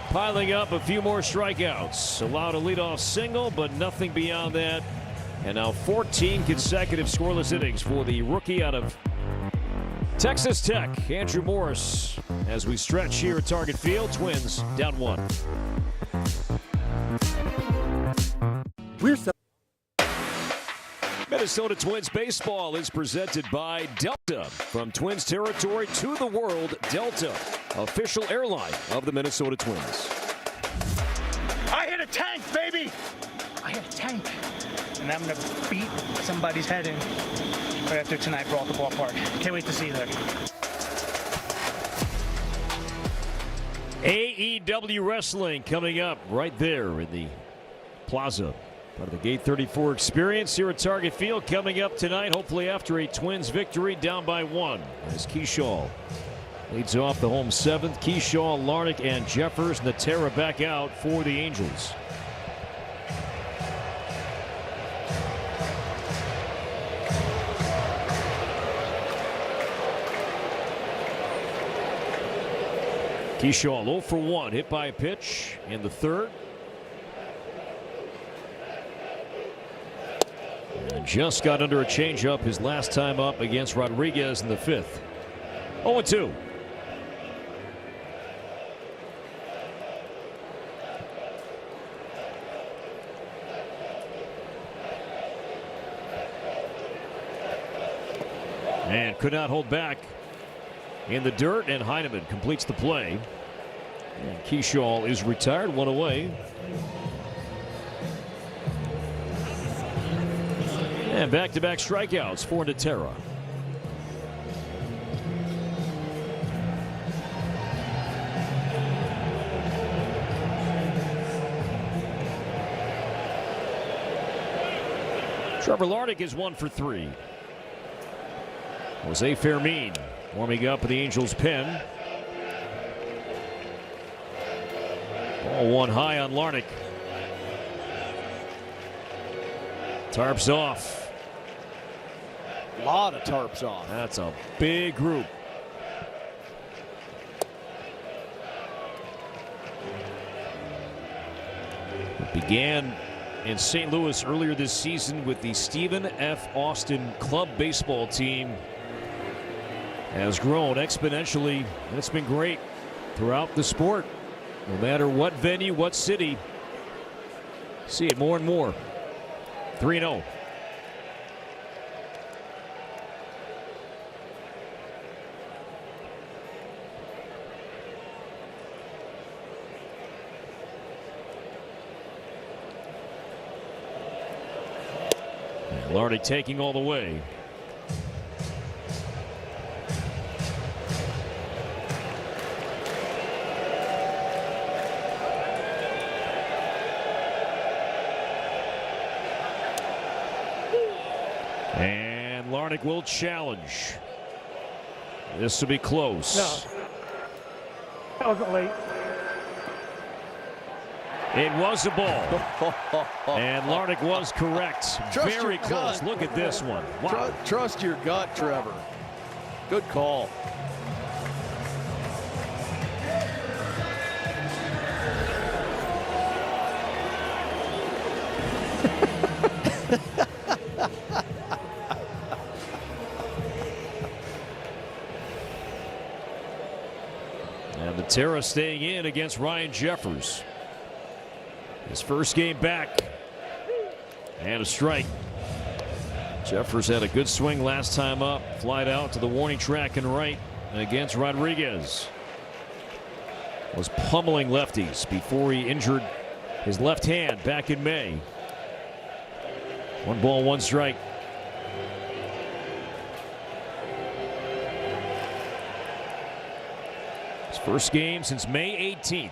piling up a few more strikeouts. Allowed a leadoff single, but nothing beyond that. And now 14 consecutive scoreless innings for the rookie out of Texas Tech, Andrew Morris. As we stretch here at Target Field, Twins down 1. Minnesota Twins baseball is presented by Delta. From Twins territory to the world, Delta, official airline of the Minnesota Twins. I hit a tank, baby! I hit a tank. And I'm going to beat somebody's head in right after tonight for all the ballpark. Can't wait to see you there. AEW Wrestling coming up right there in the plaza. Part of the Gate 34 experience here at Target Field coming up tonight, hopefully after a Twins victory down by 1. As Keyshaw leads off the home 7th. Keyshaw, Larnach, and Jeffers. Natera back out for the Angels. Keyshaw 0 for 1, hit by a pitch in the third. And just got under a changeup his last time up against Rodriguez in the fifth. 0-2. And could not hold back in the dirt, and Heineman completes the play. And Keyshaw is retired, one away. And back-to-back strikeouts for Natera. Trevor Larnach is 1 for 3. Jose Fermin warming up at the Angels' pen. Ball one high on Larnach. Tarps off. A lot of tarps off. That's a big group. It began in St. Louis earlier this season with the Stephen F. Austin Club baseball team. Has grown exponentially. It's been great throughout the sport. No matter what venue, what city. See it more and more. 3-0. Larnach taking all the way. And Larnach will challenge. This will be close. No. That wasn't late. It was a ball. And Larnach was correct. Very close. Gut. Look at this one. Wow. Trust your gut, Trevor. Good call. And Natera staying in against Ryan Jeffers. His first game back. And a strike. Jeffers had a good swing last time up. Flied out to the warning track and right against Rodriguez. Was pummeling lefties before he injured his left hand back in May. 1 ball, 1 strike. His first game since May 18th.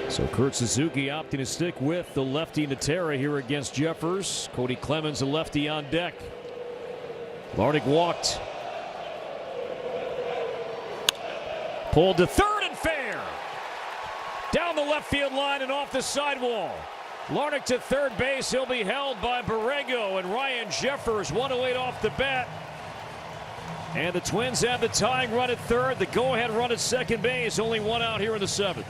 So Kurt Suzuki opting to stick with the lefty Natera here against Jeffers. Cody Clemens, a lefty on deck. Larnach walked. Pulled to third and fair. Down the left field line and off the sidewall. Larnach to third base. He'll be held by Borrego and Ryan Jeffers. 108 off the bat. And the Twins have the tying run at third. The go-ahead run at second base. Only 1 out here in the 7th.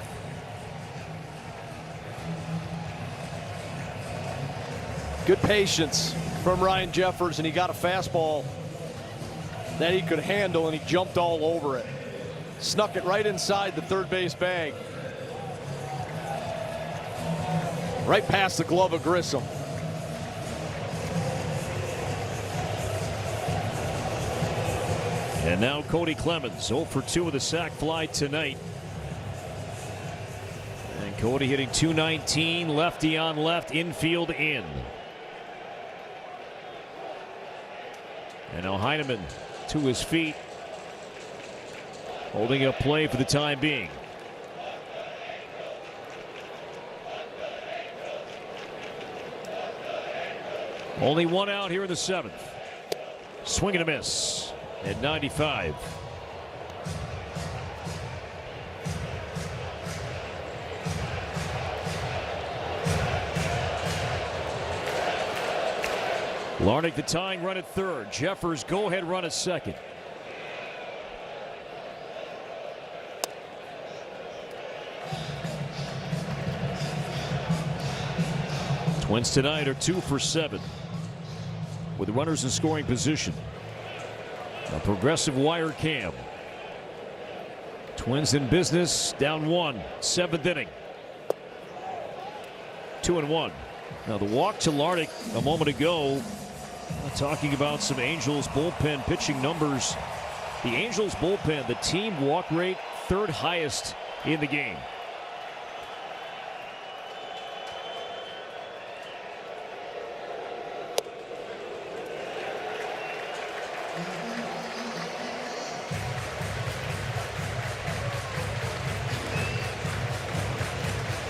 Good patience from Ryan Jeffers, and he got a fastball that he could handle, and he jumped all over it. Snuck it right inside the third base bag. Right past the glove of Grissom. And now Cody Clemens, 0 for 2 with a sac fly tonight. And Cody hitting .219, lefty on left, infield in. And now Heineman to his feet, holding up play for the time being. Only 1 out here in the 7th. Swing and a miss at 95. Larnach the tying run at third. Jeffers go-ahead run at second. Twins tonight are 2 for 7 with runners in scoring position. A progressive wire cam. Twins in business, down 1, 7th inning. 2-1. Now the walk to Larnach a moment ago. Talking about some Angels bullpen pitching numbers. The Angels bullpen, the team walk rate, 3rd highest in the game.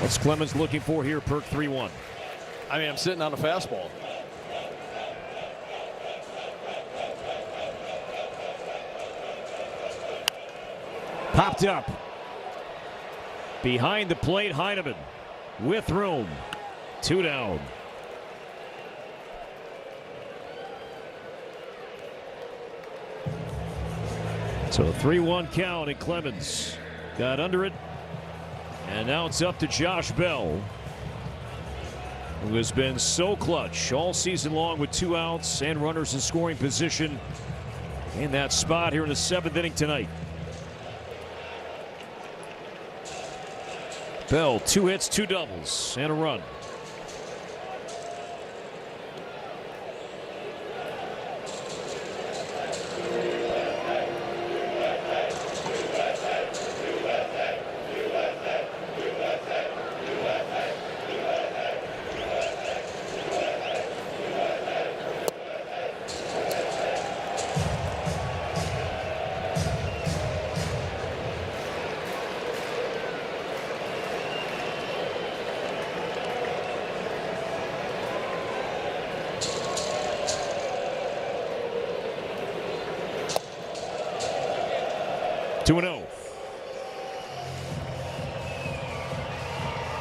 What's Clemens looking for here, Perk? 3-1. I mean, I'm sitting on a fastball. Popped up. Behind the plate, Heineman with room. 2 down. So a 3-1 count, and Clemens got under it. And now it's up to Josh Bell, who has been so clutch all season long with 2 outs and runners in scoring position in that spot here in the 7th inning tonight. Bell, 2 hits, 2 doubles, and a run.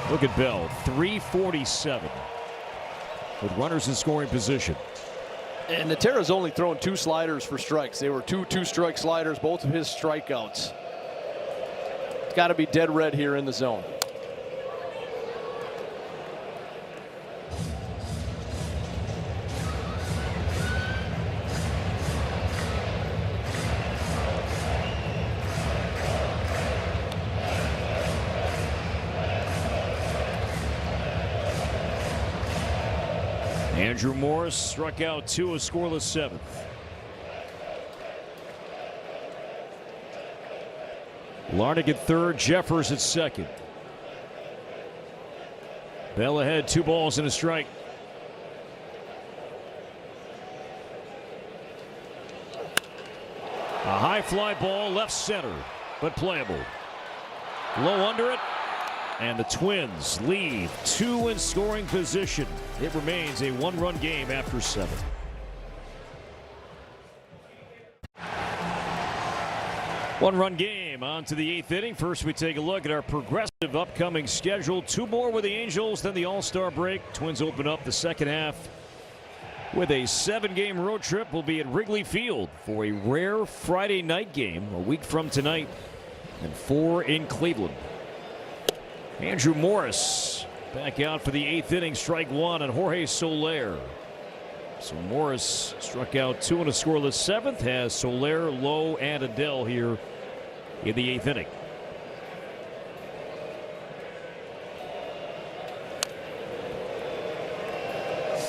Look at Bell, 347 with runners in scoring position. And Natera's only thrown 2 sliders for strikes. They were 2-strike sliders, both of his strikeouts. It's got to be dead red here in the zone. Andrew Morris struck out 2, a scoreless 7th. Larnach at third, Jeffers at second. Bell ahead, 2 balls and a strike. A high fly ball left center, but playable. Low under it. And the Twins leave 2 in scoring position. It remains a 1-run game after 7. One-run game on to the 8th inning. First, we take a look at our progressive upcoming schedule. 2 more with the Angels, then the All-Star break. Twins open up the second half with a 7-game road trip. We'll be at Wrigley Field for a rare Friday night game a week from tonight, and 4 in Cleveland. Andrew Morris back out for the 8th inning, strike 1 on Jorge Soler. So Morris struck out 2 in a scoreless 7th, has Soler, Lowe, and Adele here in the 8th inning.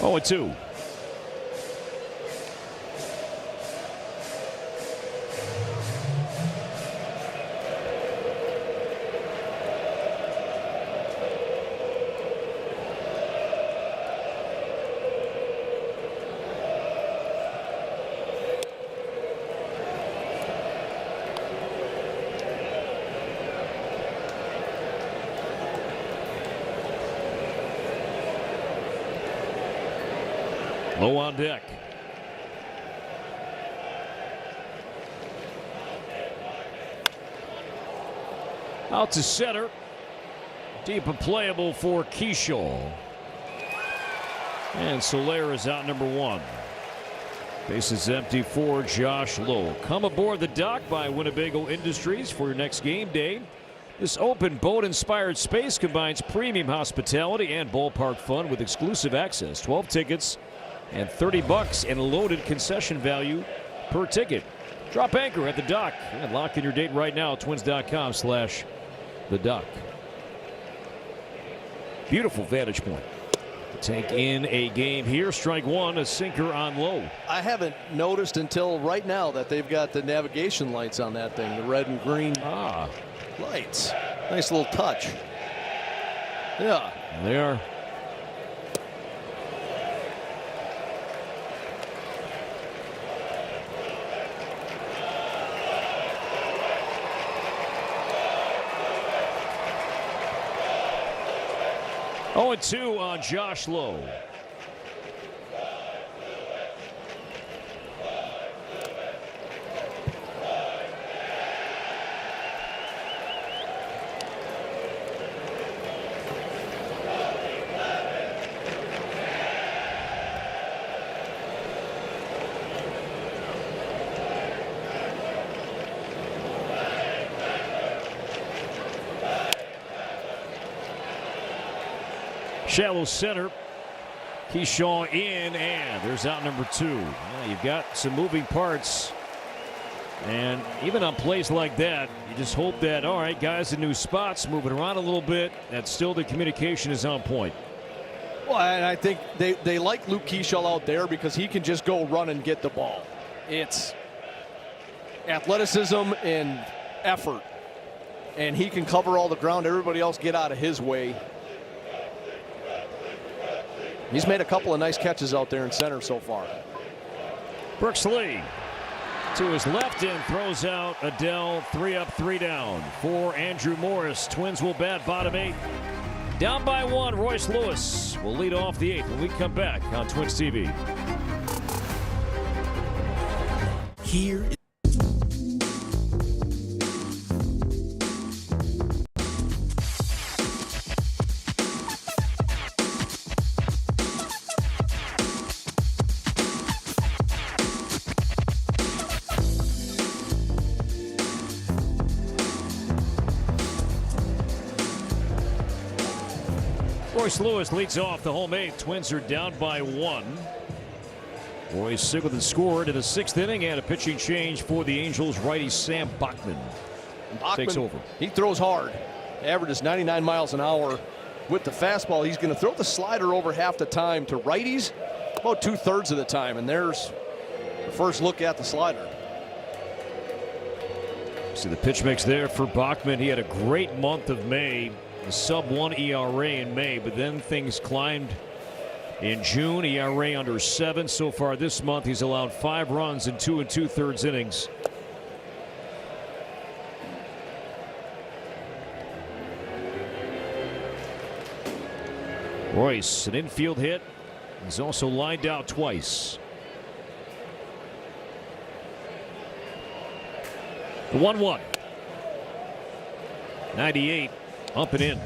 Oh, and 2. Low on deck. Out to center. Deep and playable for Keyshaw. And Soler is out, number 1. Base is empty for Josh Lowe. Come aboard the dock by Winnebago Industries for your next game day. This open boat-inspired space combines premium hospitality and ballpark fun with exclusive access. 12 tickets and $30 in loaded concession value per ticket. Drop anchor at the dock and lock in your date right now at twins.com/the dock. Beautiful vantage point. Take in a game here. Strike one, a sinker on Lowe. I haven't noticed until right now that they've got the navigation lights on that thing, the red and green lights. Nice little touch. Yeah. They are. Oh, and 2 on Josh Lowe. Shallow center. Keyshaw in, and there's out number 2. Yeah, you've got some moving parts. And even on plays like that, you just hope that, all right, guys in new spots, moving around a little bit, that still the communication is on point. Well, and I think they like Luke Keyshaw out there because he can just go run and get the ball. It's athleticism and effort. And he can cover all the ground. Everybody else get out of his way. He's made a couple of nice catches out there in center so far. Brooks Lee to his left and throws out Adele. 3 up, 3 down for Andrew Morris. Twins will bat bottom 8. Down by 1. Royce Lewis will lead off the 8th when we come back on Twins TV. Here is Royce Lewis leads off the home 8th. Twins are down by 1. Royce Sigurdsson scored in the 6th inning, and a pitching change for the Angels. Righty Sam Bachman takes over. He throws hard. Averages 99 miles an hour with the fastball. He's going to throw the slider over half the time to righties, about 2/3 of the time. And there's the first look at the slider. See the pitch mix there for Bachman. He had a great month of May. A sub-1 ERA in May, but then things climbed in June. ERA under 7 so far this month. He's allowed 5 runs in 2 2/3 innings. Royce, an infield hit. He's also lined out twice. The 1-1. 98. Up and in.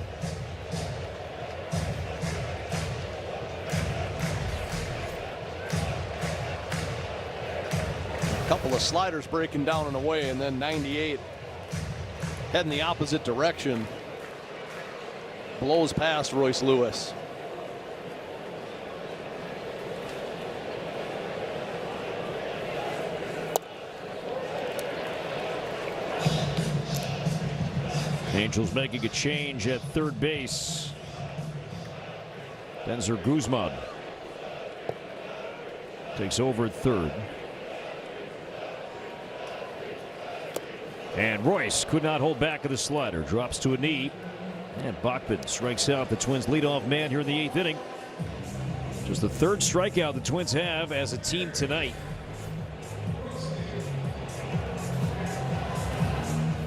A couple of sliders breaking down and away, and then 98 heading the opposite direction. Blows past Royce Lewis. Angels making a change at third base. Denzer Guzman takes over at third. And Royce could not hold back with the slider. Drops to a knee. And Bachman strikes out the Twins' leadoff man here in the 8th inning. Just the 3rd strikeout the Twins have as a team tonight.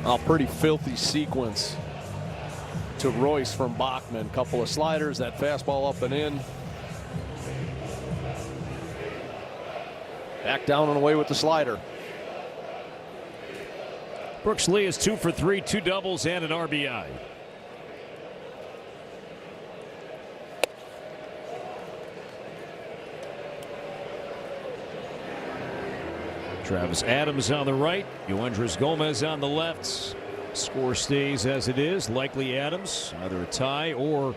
A pretty filthy sequence to Royce from Bachman. Couple of sliders, that fastball up and in. Back down and away with the slider. Brooks Lee is 2 for 3, 2 doubles and an RBI. Travis Adams on the right, Yoendris Gomez on the left. Score stays as it is. Likely Adams, either a tie or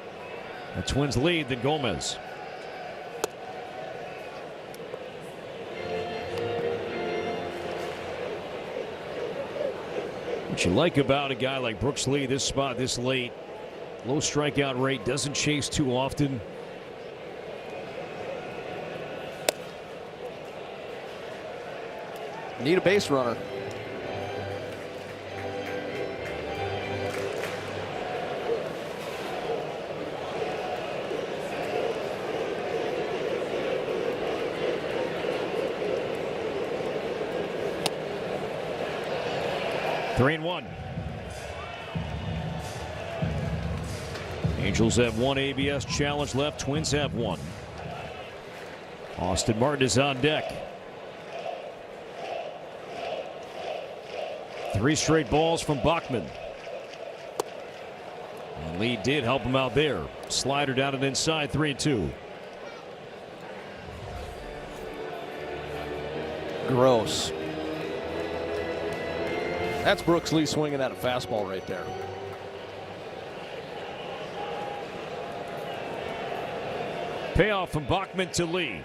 a Twins lead than Gomez. What you like about a guy like Brooks Lee, this spot this late, low strikeout rate, doesn't chase too often. Need a base runner. Three and one. Angels have one ABS challenge left. Twins have one. Austin Martin is on deck. 3 straight balls from Bachman. And Lee did help him out there. Slider down and inside, 3-2. Gross. That's Brooks Lee swinging at a fastball right there. Payoff from Bachman to Lee.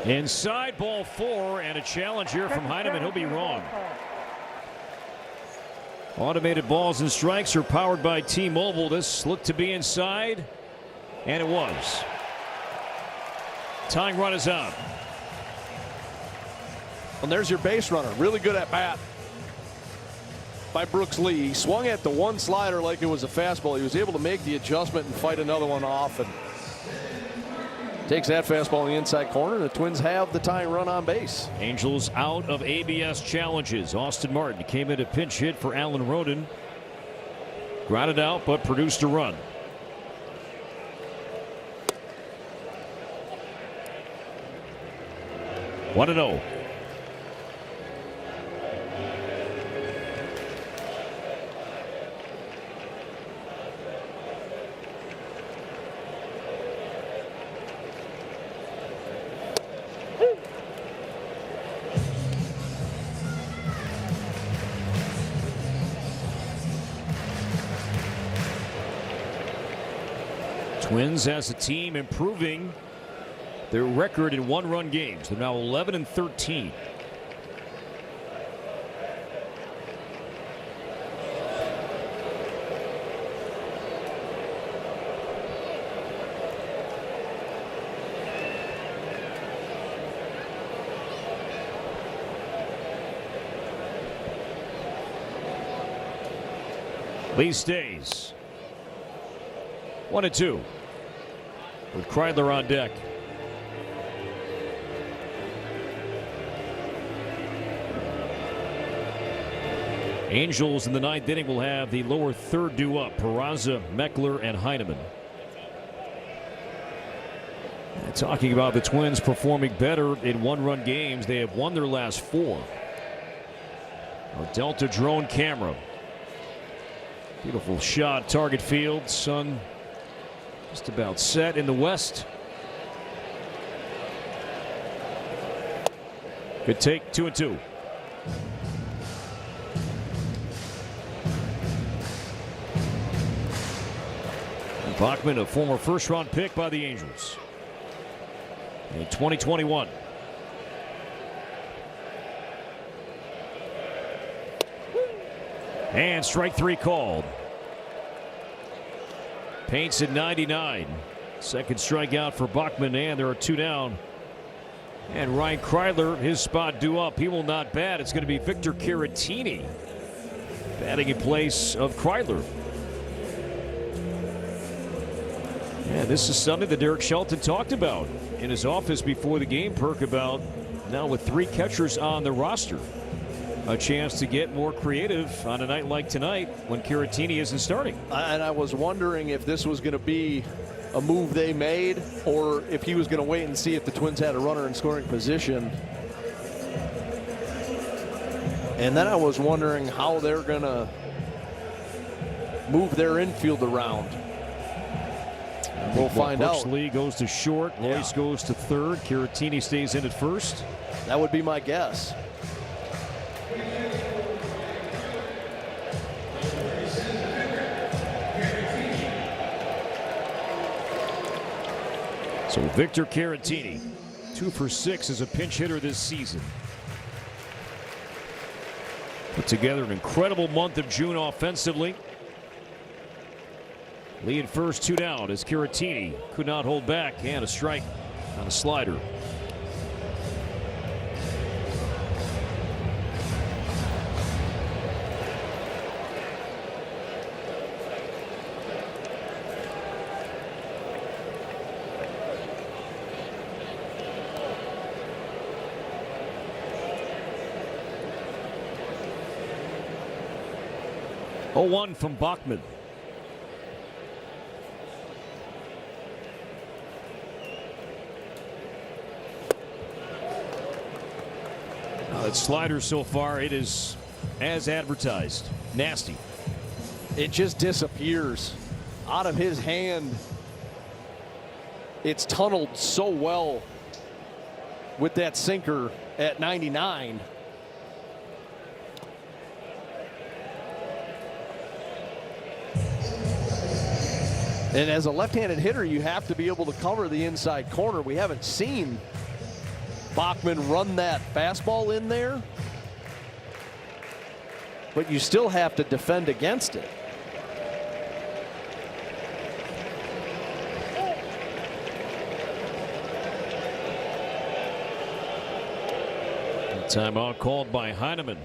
Inside, ball 4, and a challenge here from Heineman. He'll be wrong. Automated balls and strikes are powered by T-Mobile. This looked to be inside, and it was. Tying run is on. And there's your base runner. Really good at bat by Brooks Lee. He swung at the one slider like it was a fastball. He was able to make the adjustment and fight another one off, and takes that fastball in the inside corner. The Twins have the tying run on base. Angels out of ABS challenges. Austin Martin came in a pinch hit for Alan Roden. Grounded out, but produced a run. One and 0. Twins as a team improving their record in one-run games. They're now 11-13. Lee stays. 1-2. With Kreidler on deck. Angels in the 9th inning will have the lower third due up. Peraza, Meckler, and Heineman. And talking about the Twins performing better in one-run games, they have won their last 4. A Delta drone camera. Beautiful shot, target field. Sun just about set in the west. Good take, 2-2. Bachman, a former first-round pick by the Angels in 2021. And strike 3 called. Paints at 99. Second strikeout for Bachman, and there are 2 down. And Ryan Kreidler, his spot due up. He will not bat. It's going to be Victor Caratini batting in place of Kreidler. Yeah, this is something that Derek Shelton talked about in his office before the game, Perk, about now with 3 catchers on the roster. a chance to get more creative on a night like tonight when Caratini isn't starting. And I was wondering if this was going to be a move they made or if he was going to wait and see if the Twins had a runner in scoring position. And then I was wondering how they're going to move their infield around. We'll find out. Lee goes to short. Royce goes to third. Caratini stays in at first. That would be my guess. So Victor Caratini, 2 for 6 as a pinch hitter this season. Put together an incredible month of June offensively. Lee at first, 2 down as Caratini could not hold back, and a strike on a slider. Oh, 1 from Bachman. That slider so far, it is as advertised. Nasty. It just disappears out of his hand. It's tunneled so well with that sinker at 99. And as a left-handed hitter, you have to be able to cover the inside corner. We haven't seen Bachman run that fastball in there, but you still have to defend against it. Timeout called by Heineman.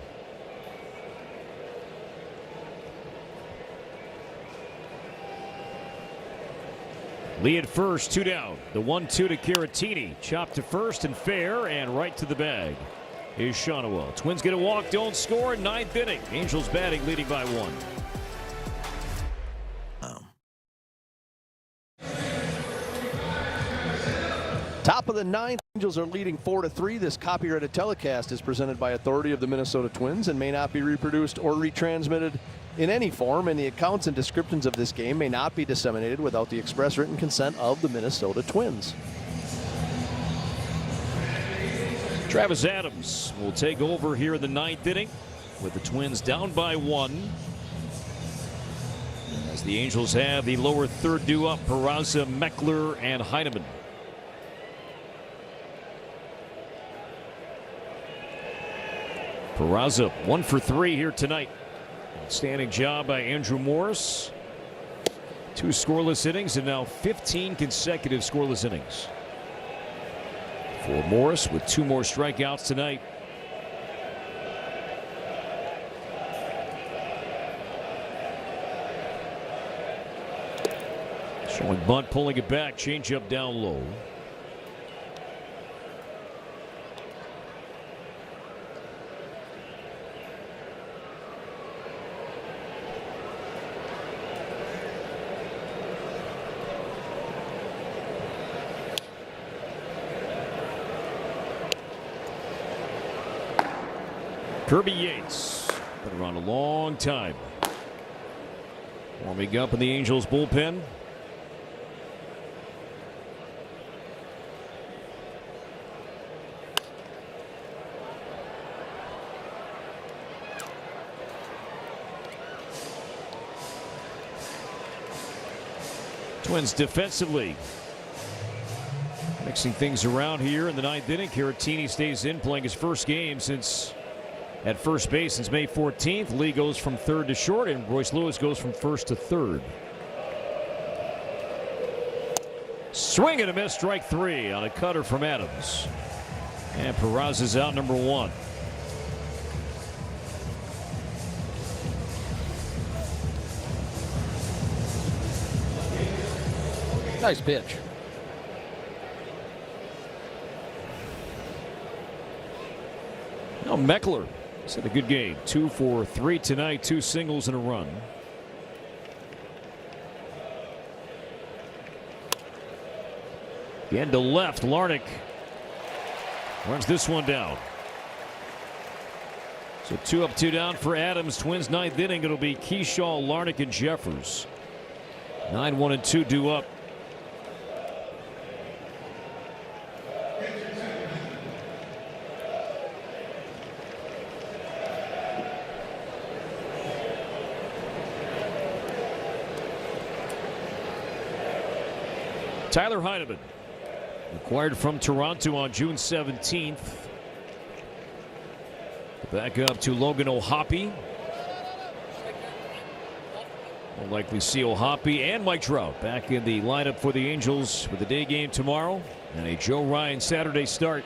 Lee at first, 2 down. The 1-2 to Caratini. Chopped to first and fair, and right to the bag is Shawnuel. Twins get a walk, don't score. 9th inning. Angels batting, leading by 1. Top of the 9th, Angels are leading 4-3. This copyrighted telecast is presented by authority of the Minnesota Twins and may not be reproduced or retransmitted in any form, and the accounts and descriptions of this game may not be disseminated without the express written consent of the Minnesota Twins. Travis Adams will take over here in the 9th inning with the Twins down by 1. As the Angels have the lower third due up, Peraza, Meckler, and Heineman. Peraza 1 for 3 here tonight. Outstanding job by Andrew Morris. 2 scoreless innings and now 15 consecutive scoreless innings for Morris, with 2 more strikeouts tonight. Showing bunt, pulling it back, changeup down low. Kirby Yates been around a long time. Warming up in the Angels bullpen. Twins defensively mixing things around here in the 9th inning. Caratini stays in, playing his first game since at first base since May 14th. Lee goes from third to short, and Royce Lewis goes from first to third. Swing and a miss, strike 3 on a cutter from Adams. And Peraza's out, number 1. Nice pitch. Now Meckler He's had a good game. 2 for 3 tonight, 2 singles and a run. Again to left, Larnach runs this one down. So 2 up, 2 down for Adams. Twins 9th inning. It'll be Keyshaw, Larnach, and Jeffers. 9-1 and 2 due up. Tyler Heineman, acquired from Toronto on June 17th. Back up to Logan O'Hoppe. We'll likely see O'Hoppe and Mike Trout back in the lineup for the Angels for the day game tomorrow and a Joe Ryan Saturday start.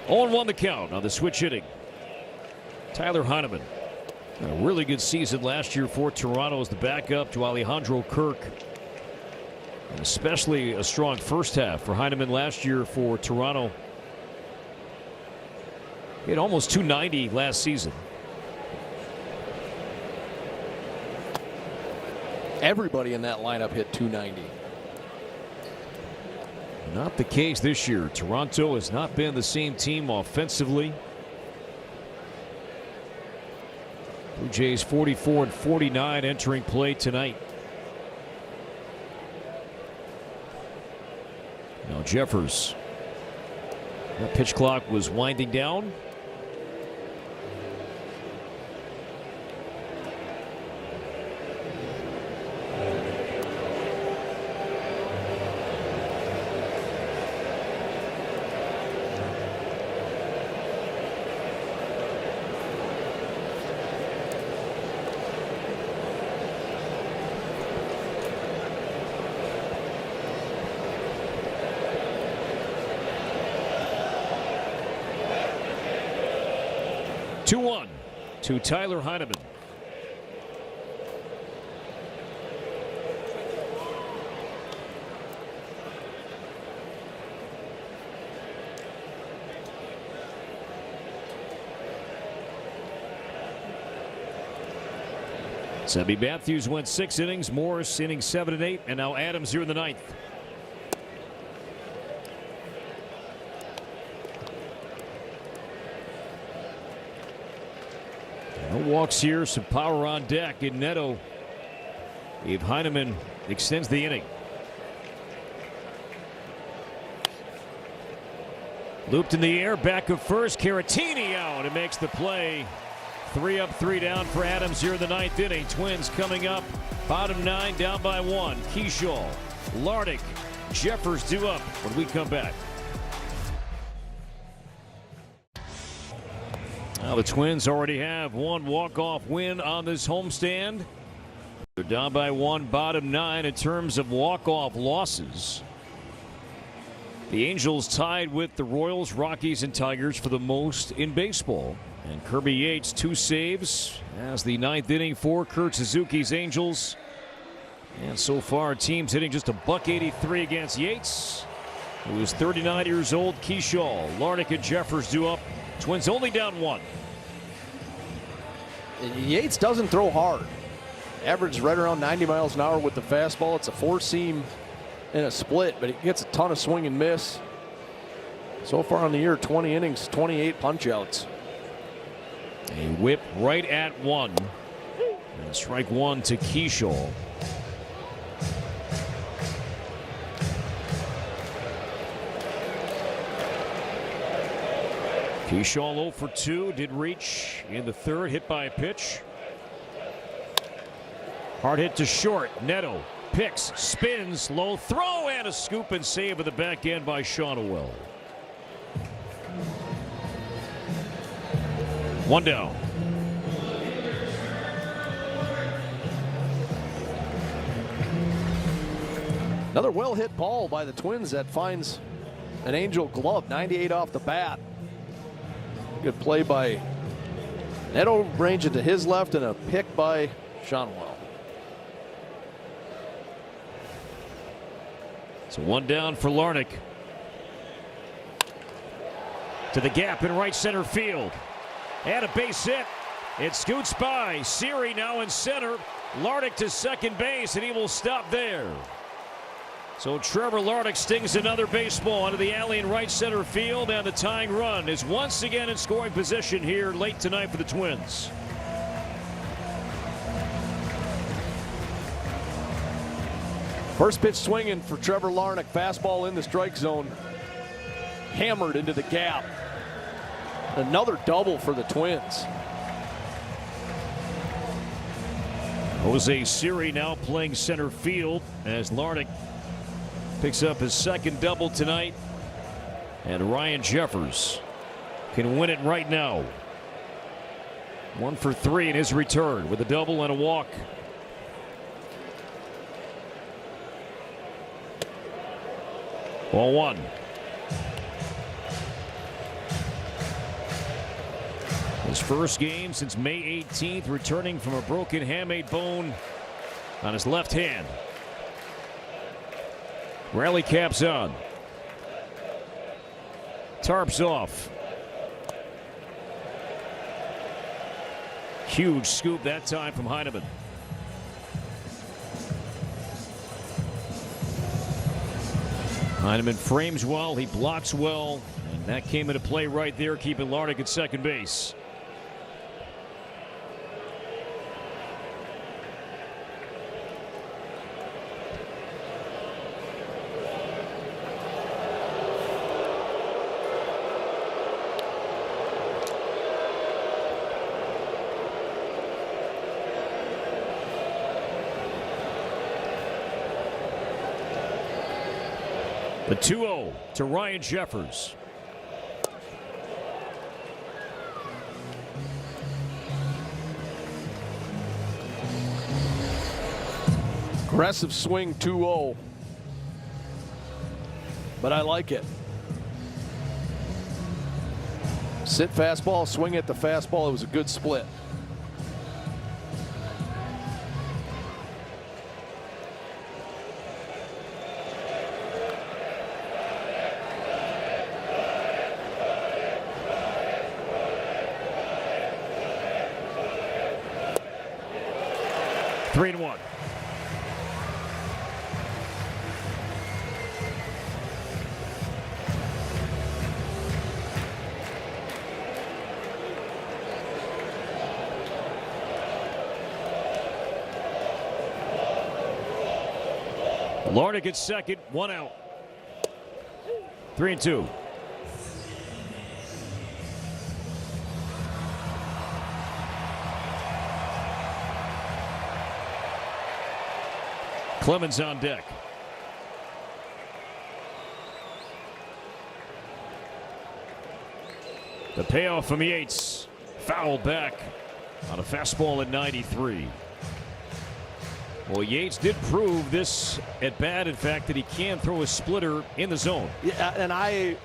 On 1 the count on the switch hitting. Tyler Heineman had a really good season last year for Toronto as the backup to Alejandro Kirk. And especially a strong first half for Heineman last year for Toronto. He had almost 290 last season. Everybody in that lineup hit 290. Not the case this year. Toronto has not been the same team offensively. Blue Jays 44 and 49 entering play tonight. Now Jeffers. That pitch clock was winding down. To Tyler Heineman. Sammy Matthews went 6 innings, Morris innings 7 and 8, and now Adams here in the 9th. No walks here, some power on deck in Neto. If Heineman extends the inning. Looped in the air, back of first, Caratini out and makes the play. 3 up, 3 down for Adams here in the 9th inning. Twins coming up, bottom 9, down by 1. Keyshaw, Larnach, Jeffers due up when we come back. Now the Twins already have 1 walk-off win on this homestand. They're down by 1, bottom 9 in terms of walk-off losses. The Angels tied with the Royals, Rockies, and Tigers for the most in baseball. And Kirby Yates 2 saves as the 9th inning for Kurt Suzuki's Angels. And so far, teams hitting just a .183 against Yates, who is 39 years old. Keyshaw, Larnach, and Jeffers due up. Twins only down 1. Yates doesn't throw hard. Average right around 90 miles an hour with the fastball. It's a 4-seam and a split, but he gets a ton of swing and miss. So far on the year, 20 innings, 28 punch-outs. A whip right at 1. And strike 1 to Keyshaw. Keyshaw 0 for 2, did reach in the 3rd, hit by a pitch. Hard hit to short. Neto picks, spins, low throw, and a scoop and save at the back end by Shonowell. 1 down. Another well-hit ball by the Twins that finds an Angel glove, 98 off the bat. Good play by Neto, range it to his left, and a pick by Shonwell. So one down for Larnach. To the gap in right center field. And a base hit. It scoots by. Siri now in center. Larnach to second base, and he will stop there. So Trevor Larnach stings another baseball into the alley in right center field, and the tying run is once again in scoring position here late tonight for the Twins. First pitch swinging for Trevor Larnach. Fastball in the strike zone. Hammered into the gap. Another double for the Twins. Jose Siri now playing center field as Larnach picks up his second double tonight. And Ryan Jeffers can win it right now. 1 for 3 in his return with a double and a walk. Ball 1. His first game since May 18th, returning from a broken hamate bone on his left hand. Rally caps on. Tarps off. Huge scoop that time from Heineman. Heineman frames well, he blocks well, and that came into play right there, keeping Larnach at second base. The 2-0 to Ryan Jeffers. Aggressive swing 2-0. But I like it. Sit fastball, swing at the fastball. It was a good split. Three and one. Larnach at second, 1 out. 3 and 2. Clemens on deck. The payoff from Yates. Foul back on a fastball at 93. Well, Yates did prove this at bat, in fact, that he can throw a splitter in the zone. Yeah, and I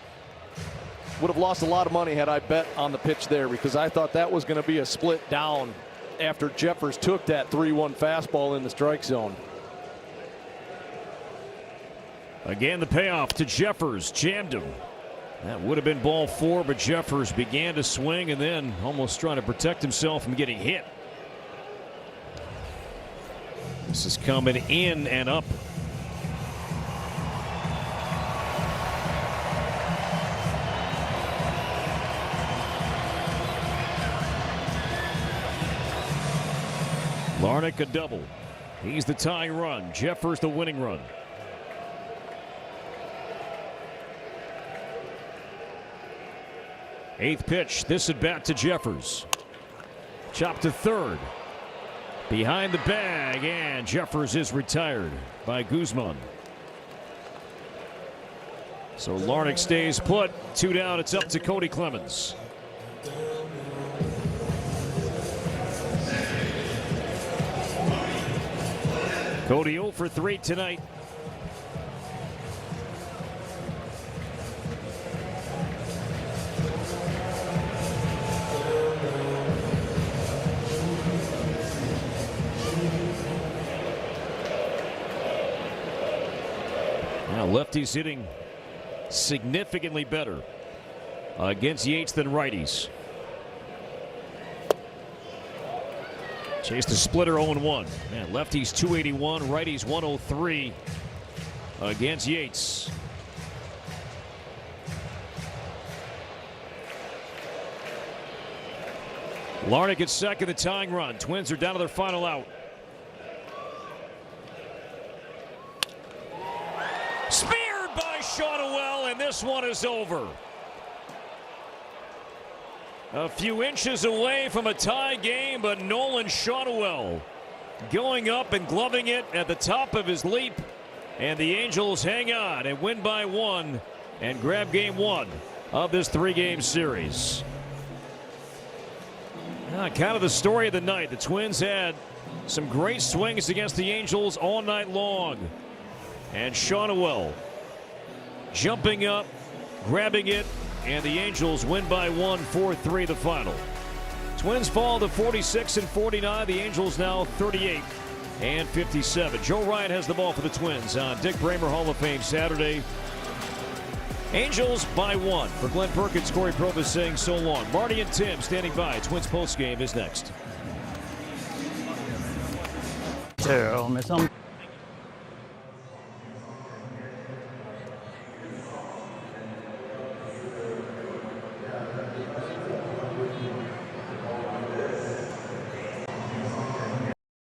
would have lost a lot of money had I bet on the pitch there, because I thought that was going to be a split down after Jeffers took that 3-1 fastball in the strike zone. Again, the payoff to Jeffers. Jammed him. That would have been ball 4, but Jeffers began to swing and then almost trying to protect himself from getting hit. This is coming in and up. Larnach a double. He's the tying run. Jeffers the winning run. Eighth pitch, this at bat to Jeffers. Chopped to third. Behind the bag, and Jeffers is retired by Guzman. So Larnach stays put. 2 down, it's up to Cody Clemens. Cody 0 for 3 tonight. Now lefties hitting significantly better against Yates than righties. Chase the splitter 0-1. Man, lefties 281, righties 103 against Yates. Larnach at second, the tying run. Twins are down to their final out. Speared by Shotwell, and this one is over. A few inches away from a tie game, but Nolan Shotwell going up and gloving it at the top of his leap. And the Angels hang on and win by 1 and grab game 1 of this 3-game series. Kind of the story of the night. The Twins had some great swings against the Angels all night long. And Shotwell jumping up, grabbing it, and the Angels win by 1, 4-3 the final. Twins fall to 46 and 49. The Angels now 38 and 57. Joe Ryan has the ball for the Twins on Dick Bramer Hall of Fame Saturday. Angels by 1. For Glenn Perkins, Corey Probus saying so long. Marty and Tim standing by. Twins postgame is next. Tell me something.